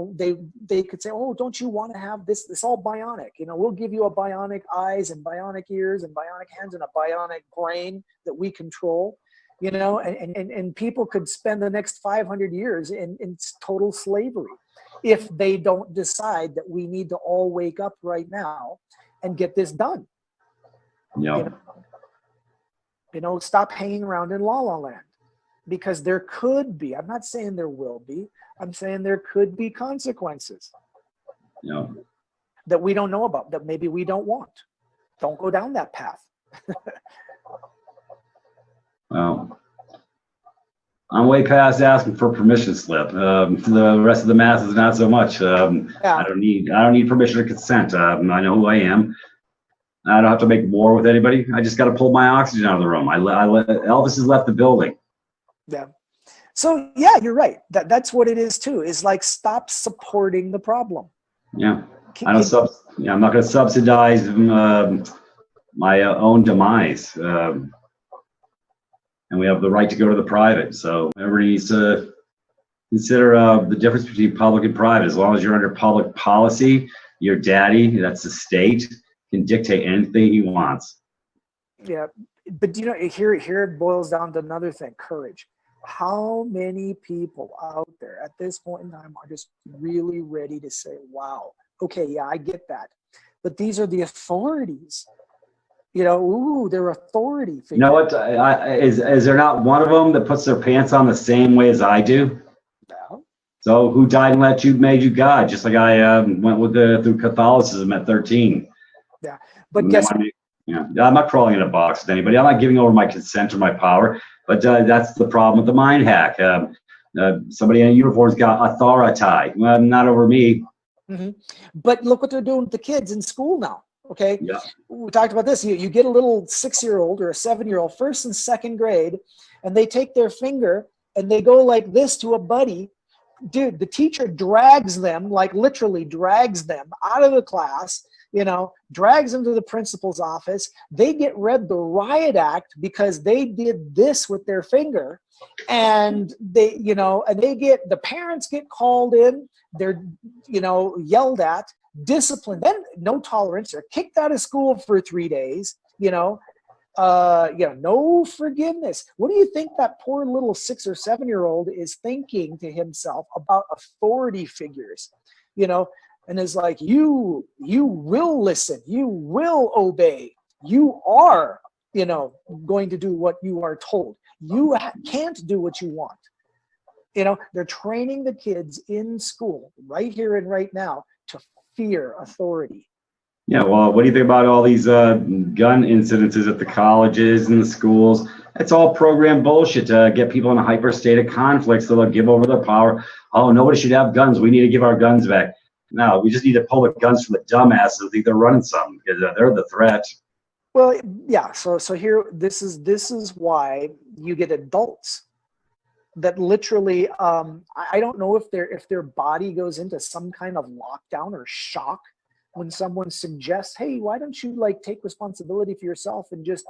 they could say, oh, don't you want to have this all bionic? We'll give you a bionic eyes and bionic ears and bionic hands and a bionic brain that we control, and people could spend the next 500 years in total slavery if they don't decide that we need to all wake up right now and get this done. Yeah. Stop hanging around in La La Land, because there could be, I'm not saying there will be, I'm saying there could be consequences that we don't know about, that maybe we don't want. Don't go down that path. Well, I'm way past asking for permission slip. The rest of the masses, not so much. I don't need permission or consent. I know who I am. I don't have to make war with anybody. I just got to pull my oxygen out of the room. Elvis has left the building. Yeah. So yeah, you're right. That's what it is too. Is like, stop supporting the problem. Yeah. I'm not going to subsidize my own demise. And we have the right to go to the private. So everybody needs to consider the difference between public and private. As long as you're under public policy, your daddy, that's the state, can dictate anything he wants. Yeah, but here it boils down to another thing: courage. How many people out there at this point in time are just really ready to say, wow, okay, yeah, I get that, but these are the authorities. They're authority figures. You know what? Is there not one of them that puts their pants on the same way as I do? No. So who died and made you God? Just like I went through Catholicism at 13. Yeah, but guess what? I'm not crawling in a box with anybody. I'm not giving over my consent or my power. But that's the problem with the mind hack. Somebody in a uniform's got authority. Well, not over me. Mm-hmm. But look what they're doing with the kids in school now. Okay, yeah. We talked about this. You get a little 6-year-old or a 7-year-old, first and second grade, and they take their finger and they go like this to a buddy. Dude, the teacher drags them, like literally drags them out of the class, drags them to the principal's office. They get read the riot act because they did this with their finger. And the parents get called in. They're, yelled at, disciplined, then no tolerance. They're kicked out of school for 3 days, no forgiveness. What do you think that poor little 6 or 7 year old is thinking to himself about authority figures, and is like, you will listen, you will obey, you are, going to do what you are told. You can't do what you want. They're training the kids in school right here and right now to fear authority. Yeah, well, what do you think about all these gun incidences at the colleges and the schools? It's all program bullshit to get people in a hyper state of conflict so they'll give over their power. Oh, nobody should have guns. We need to give our guns back. No, we just need to pull the guns from the dumbasses who think they're running something, because they're the threat. Well, yeah. So here, this is why you get adults that literally, I don't know if their body goes into some kind of lockdown or shock when someone suggests, hey, why don't you take responsibility for yourself and just,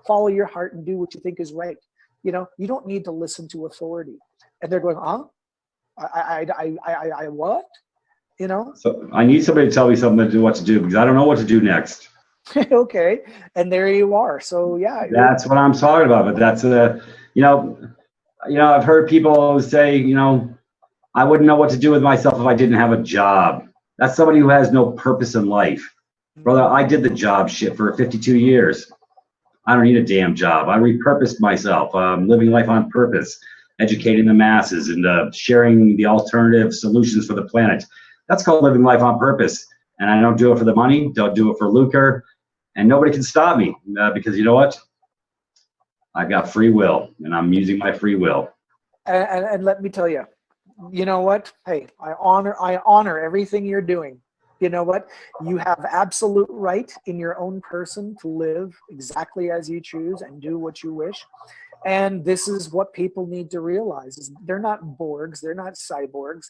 follow your heart and do what you think is right. You don't need to listen to authority. And they're going, huh? I what? So I need somebody to tell me what to do, because I don't know what to do next. Okay. And there you are. So yeah. That's what I'm talking about. But that's I've heard people say, I wouldn't know what to do with myself if I didn't have a job. That's somebody who has no purpose in life. Brother, I did the job shit for 52 years. I don't need a damn job. I repurposed myself, living life on purpose, educating the masses, and sharing the alternative solutions for the planet. That's called living life on purpose. And I don't do it for the money, don't do it for lucre, and nobody can stop me because you know what? I've got free will, and I'm using my free will. And let me tell you, you know what? Hey, I honor everything you're doing. You know what? You have absolute right in your own person to live exactly as you choose and do what you wish. And this is what people need to realize: is they're not Borgs, they're not cyborgs.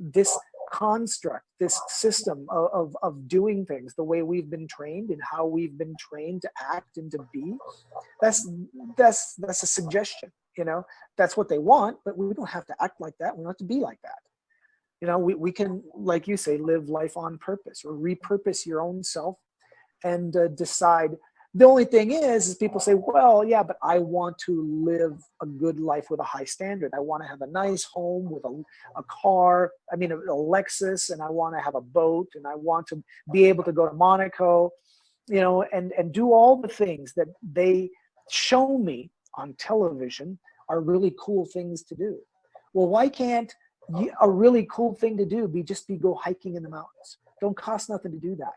This construct, this system of doing things the way we've been trained and how we've been trained to act and to be, that's a suggestion. That's what they want, but we don't have to act like that. We don't have to be like that. We can, like you say, live life on purpose or repurpose your own self and decide. The only thing is people say, well, yeah, but I want to live a good life with a high standard. I want to have a nice home with a car, a Lexus, and I want to have a boat, and I want to be able to go to Monaco, and do all the things that they show me on television are really cool things to do. Well, why can't a really cool thing to do be go hiking in the mountains? Don't cost nothing to do that.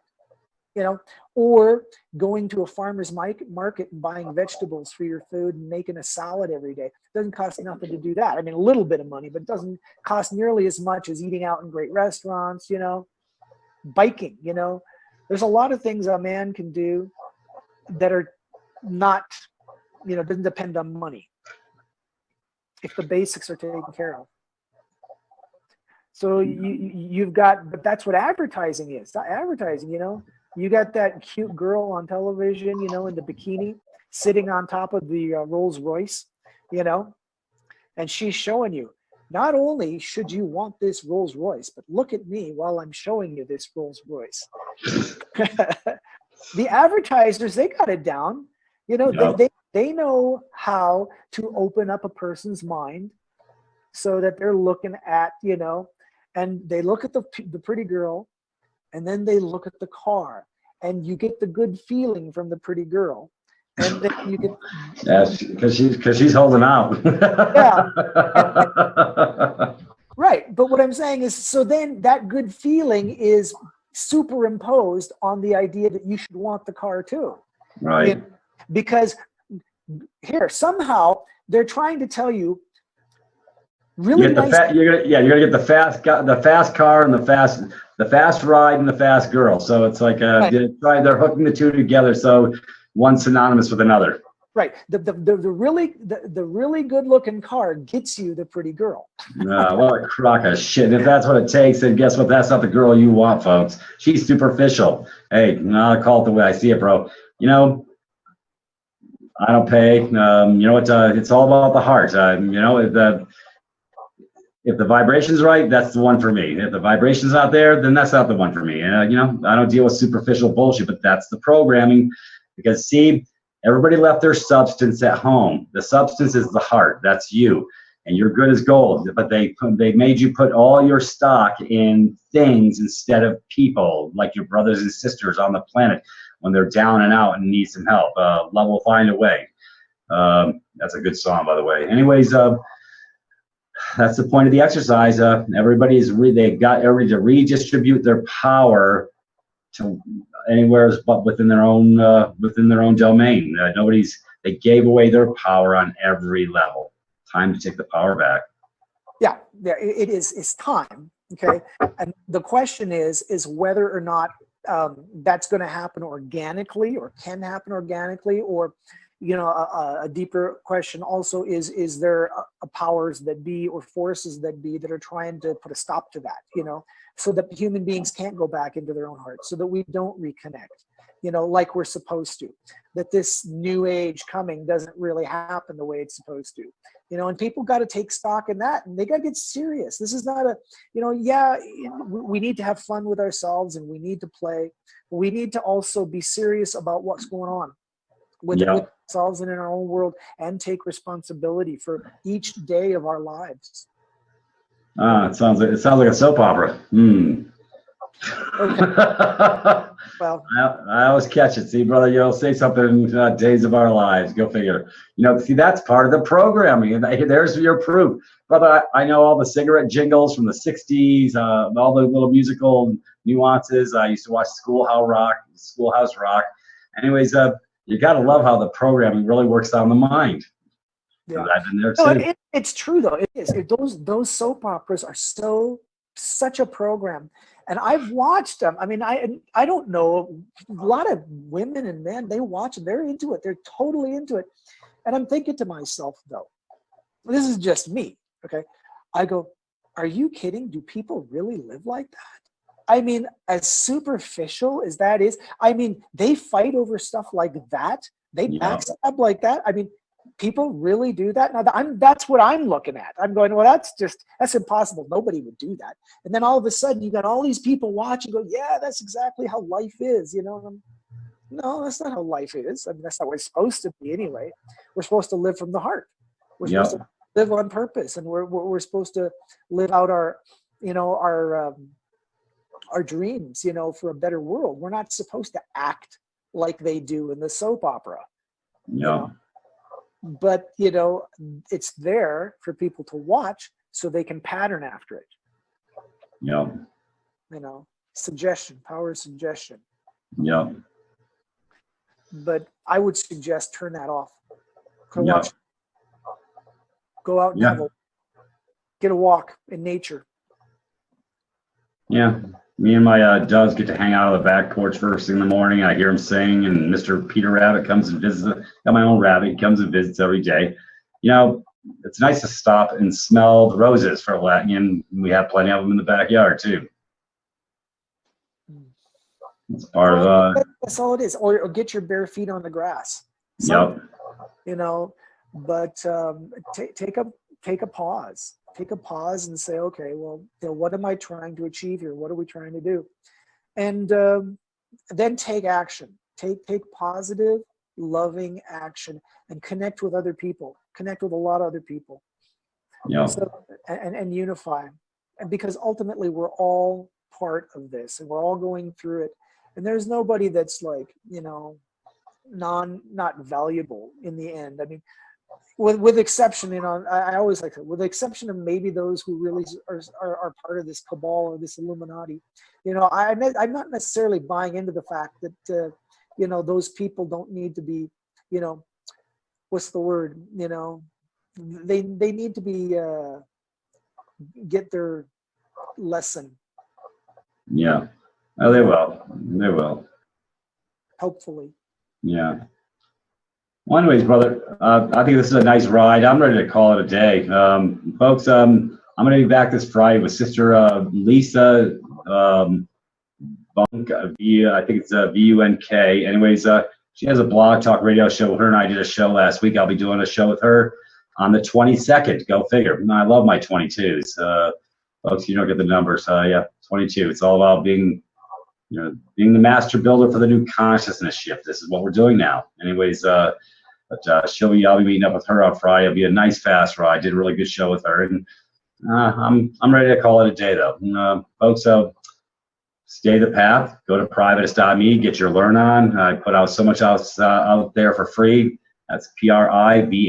Or going to a farmer's market and buying vegetables for your food and making a salad every day. It doesn't cost nothing to do that. A little bit of money, but it doesn't cost nearly as much as eating out in great restaurants, biking, There's a lot of things a man can do that are not, doesn't depend on money, if the basics are taken care of. So you've got, but that's what advertising is. Advertising, you got that cute girl on television, in the bikini, sitting on top of the Rolls Royce, and she's showing you, not only should you want this Rolls Royce, but look at me while I'm showing you this Rolls Royce. The advertisers, they got it down. They know how to open up a person's mind so that they're looking at, and they look at the pretty girl, and then they look at the car, and you get the good feeling from the pretty girl, and then you get because she's holding out. Yeah. Right. But what I'm saying is, so then that good feeling is superimposed on the idea that you should want the car too. Right. Because here somehow they're trying to tell you really you're nice. You're gonna get the fast car and the fast ride and the fast girl. So it's like Right. they're hooking the two together, so one's synonymous with another. Right. The really good looking car gets you the pretty girl. What a crock of shit. If that's what it takes, then guess what? That's not the girl you want, folks. She's superficial. Hey, not call it the way I see it, bro. You know, I don't pay. You know what? It's all about the heart. You know, if the vibration's right, that's the one for me. If the vibration's not there, then that's not the one for me. And you know, I don't deal with superficial bullshit, but that's the programming. Because see, everybody left their substance at home. The substance is the heart. That's you, and you're good as gold. But they made you put all your stock in things instead of people, like your brothers and sisters on the planet when they're down and out and need some help. Love will find a way. That's a good song, by the way. Anyways, that's the point of the exercise. They've got everybody to redistribute their power to anywhere but within their own domain. They gave away their power on every level. Time to take the power back. Yeah, it is. It's time. Okay, and the question is whether or not that's going to happen organically, or can happen organically, or you know, a deeper question also is there a powers that be or forces that be that are trying to put a stop to that, you know, so that human beings can't go back into their own hearts, so that we don't reconnect, you know, like we're supposed to, that this new age coming doesn't really happen the way it's supposed to, you know, and people got to take stock in that, and they got to get serious. This is not a, you know, yeah, we need to have fun with ourselves and we need to play. We need to also be serious about what's going on with ourselves and in our own world, and take responsibility for each day of our lives. It sounds like a soap opera. Okay. Well, I always catch it. See, brother, you'll say something, days of our lives. Go figure. You know, see, that's part of the programming. And there's your proof. Brother, I know all the cigarette jingles from the 60s, all the little musical nuances. I used to watch Schoolhouse Rock. Anyways, you got to love how the programming really works on the mind. Yeah. I've been there too. No, it's true, though. It is. Those soap operas are such a program. And I've watched them. I mean, I don't know, a lot of women and men, they watch it. They're into it. They're totally into it. And I'm thinking to myself, though, this is just me, okay? I go, are you kidding? Do people really live like that? I mean, as superficial as that is, I mean, they fight over stuff like that. They backstab like that. I mean, people really do that? Now, that's what I'm looking at. I'm going, well, that's impossible. Nobody would do that. And then all of a sudden, you got all these people watching, go, yeah, that's exactly how life is, you know? No, that's not how life is. I mean, that's not what it's supposed to be anyway. We're supposed to live from the heart. We're supposed to live on purpose, and we're supposed to live out our, you know, our dreams, you know, for a better world. We're not supposed to act like they do in the soap opera. Yeah. You know? But, you know, it's there for people to watch so they can pattern after it. Yeah. You know, power of suggestion. Yeah. But I would suggest turn that off. Watch. Go out and have get a walk in nature. Yeah. Me and my doves get to hang out on the back porch first thing in the morning. I hear them sing, and Mr. Peter Rabbit comes and visits. Got my own rabbit. He comes and visits every day. You know, it's nice to stop and smell the roses for a while, and we have plenty of them in the backyard too. It's part of that's all it is. Or get your bare feet on the grass. You know, but take a pause. Take a pause and say, okay, well, you know, what am I trying to achieve here? What are we trying to do? And then take action. Take positive, loving action, and connect with other people. Connect with a lot of other people. Yeah. So, and unify. And because ultimately we're all part of this, and we're all going through it. And there's nobody that's like, you know, not valuable in the end. I mean, with exception, you know, I always like to, with the exception of maybe those who really are part of this cabal or this Illuminati, you know, I'm not necessarily buying into the fact that, you know, those people don't need to be, you know, what's the word, you know, they need to be, get their lesson. Yeah. Oh, they will. They will. Hopefully. Yeah. Well, anyways, brother, I think this is a nice ride. I'm ready to call it a day. Folks, I'm going to be back this Friday with Sister Lisa Bunk, I think it's VUNK. Anyways, she has a blog talk radio show. Her and I did a show last week. I'll be doing a show with her on the 22nd. Go figure. I love my 22s. Folks, you don't get the numbers. Yeah, 22. It's all about being the master builder for the new consciousness shift. This is what we're doing now. Anyways, I'll be meeting up with her on Friday. It'll be a nice fast ride. I did a really good show with her, and I'm ready to call it a day though. Folks, stay the path. Go to Privatis.Me, get your learn on. I put out so much out there for free. That's Privatis.me.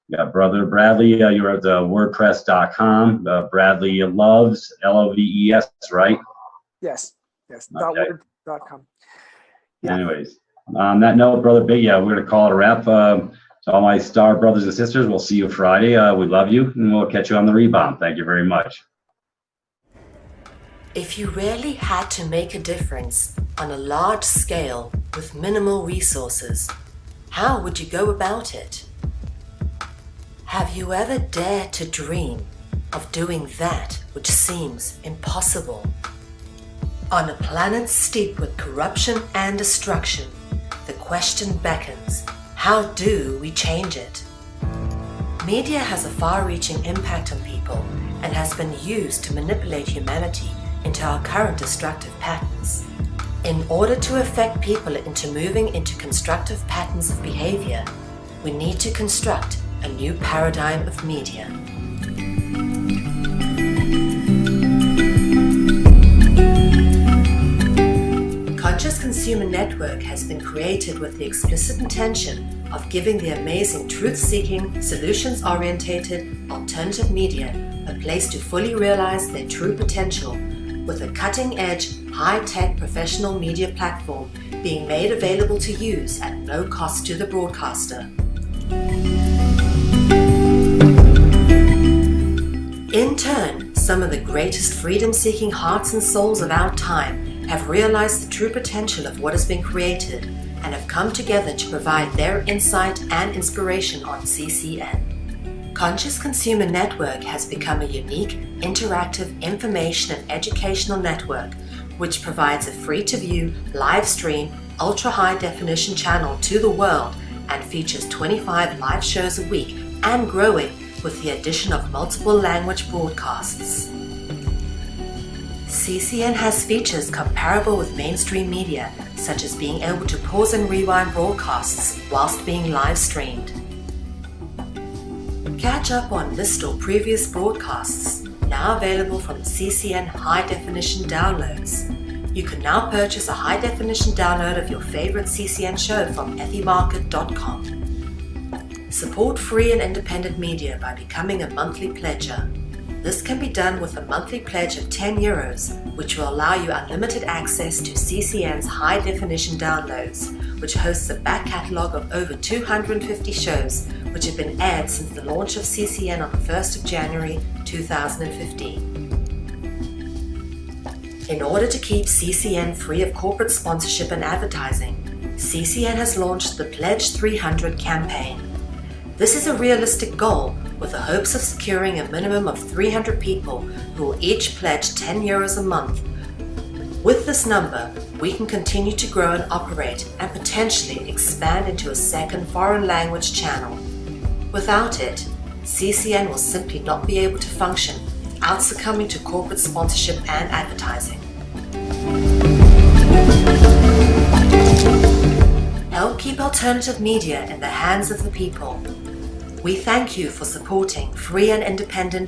You got Brother Bradley. You're at the WordPress.com. Bradley loves LOVES, right? Yes. Okay. .word.com. Yeah. Anyways, on that note, Brother Big, we're going to call it a wrap. To all my star brothers and sisters, we'll see you Friday. We love you, and we'll catch you on the rebound. Thank you very much. If you really had to make a difference on a large scale with minimal resources, how would you go about it? Have you ever dared to dream of doing that which seems impossible? On a planet steeped with corruption and destruction, the question beckons, how do we change it? Media has a far-reaching impact on people and has been used to manipulate humanity into our current destructive patterns. In order to affect people into moving into constructive patterns of behavior, we need to construct a new paradigm of media. Conscious Consumer Network has been created with the explicit intention of giving the amazing truth-seeking, solutions-orientated, alternative media a place to fully realize their true potential, with a cutting-edge, high-tech professional media platform being made available to use at no cost to the broadcaster. In turn, some of the greatest freedom-seeking hearts and souls of our time have realized the true potential of what has been created and have come together to provide their insight and inspiration on CCN. Conscious Consumer Network has become a unique, interactive information and educational network which provides a free-to-view, live-stream, ultra-high-definition channel to the world and features 25 live shows a week and growing with the addition of multiple language broadcasts. CCN has features comparable with mainstream media, such as being able to pause and rewind broadcasts whilst being live streamed. Catch up on this or previous broadcasts, now available from CCN High Definition Downloads. You can now purchase a high definition download of your favorite CCN show from ethymarket.com. Support free and independent media by becoming a monthly pledger. This can be done with a monthly pledge of €10, which will allow you unlimited access to CCN's high definition downloads, which hosts a back catalogue of over 250 shows which have been aired since the launch of CCN on the 1st of January 2015. In order to keep CCN free of corporate sponsorship and advertising, CCN has launched the Pledge 300 campaign. This is a realistic goal with the hopes of securing a minimum of 300 people who will each pledge €10 a month. With this number, we can continue to grow and operate and potentially expand into a second foreign language channel. Without it, CCN will simply not be able to function without succumbing to corporate sponsorship and advertising. Help keep alternative media in the hands of the people. We thank you for supporting free and independent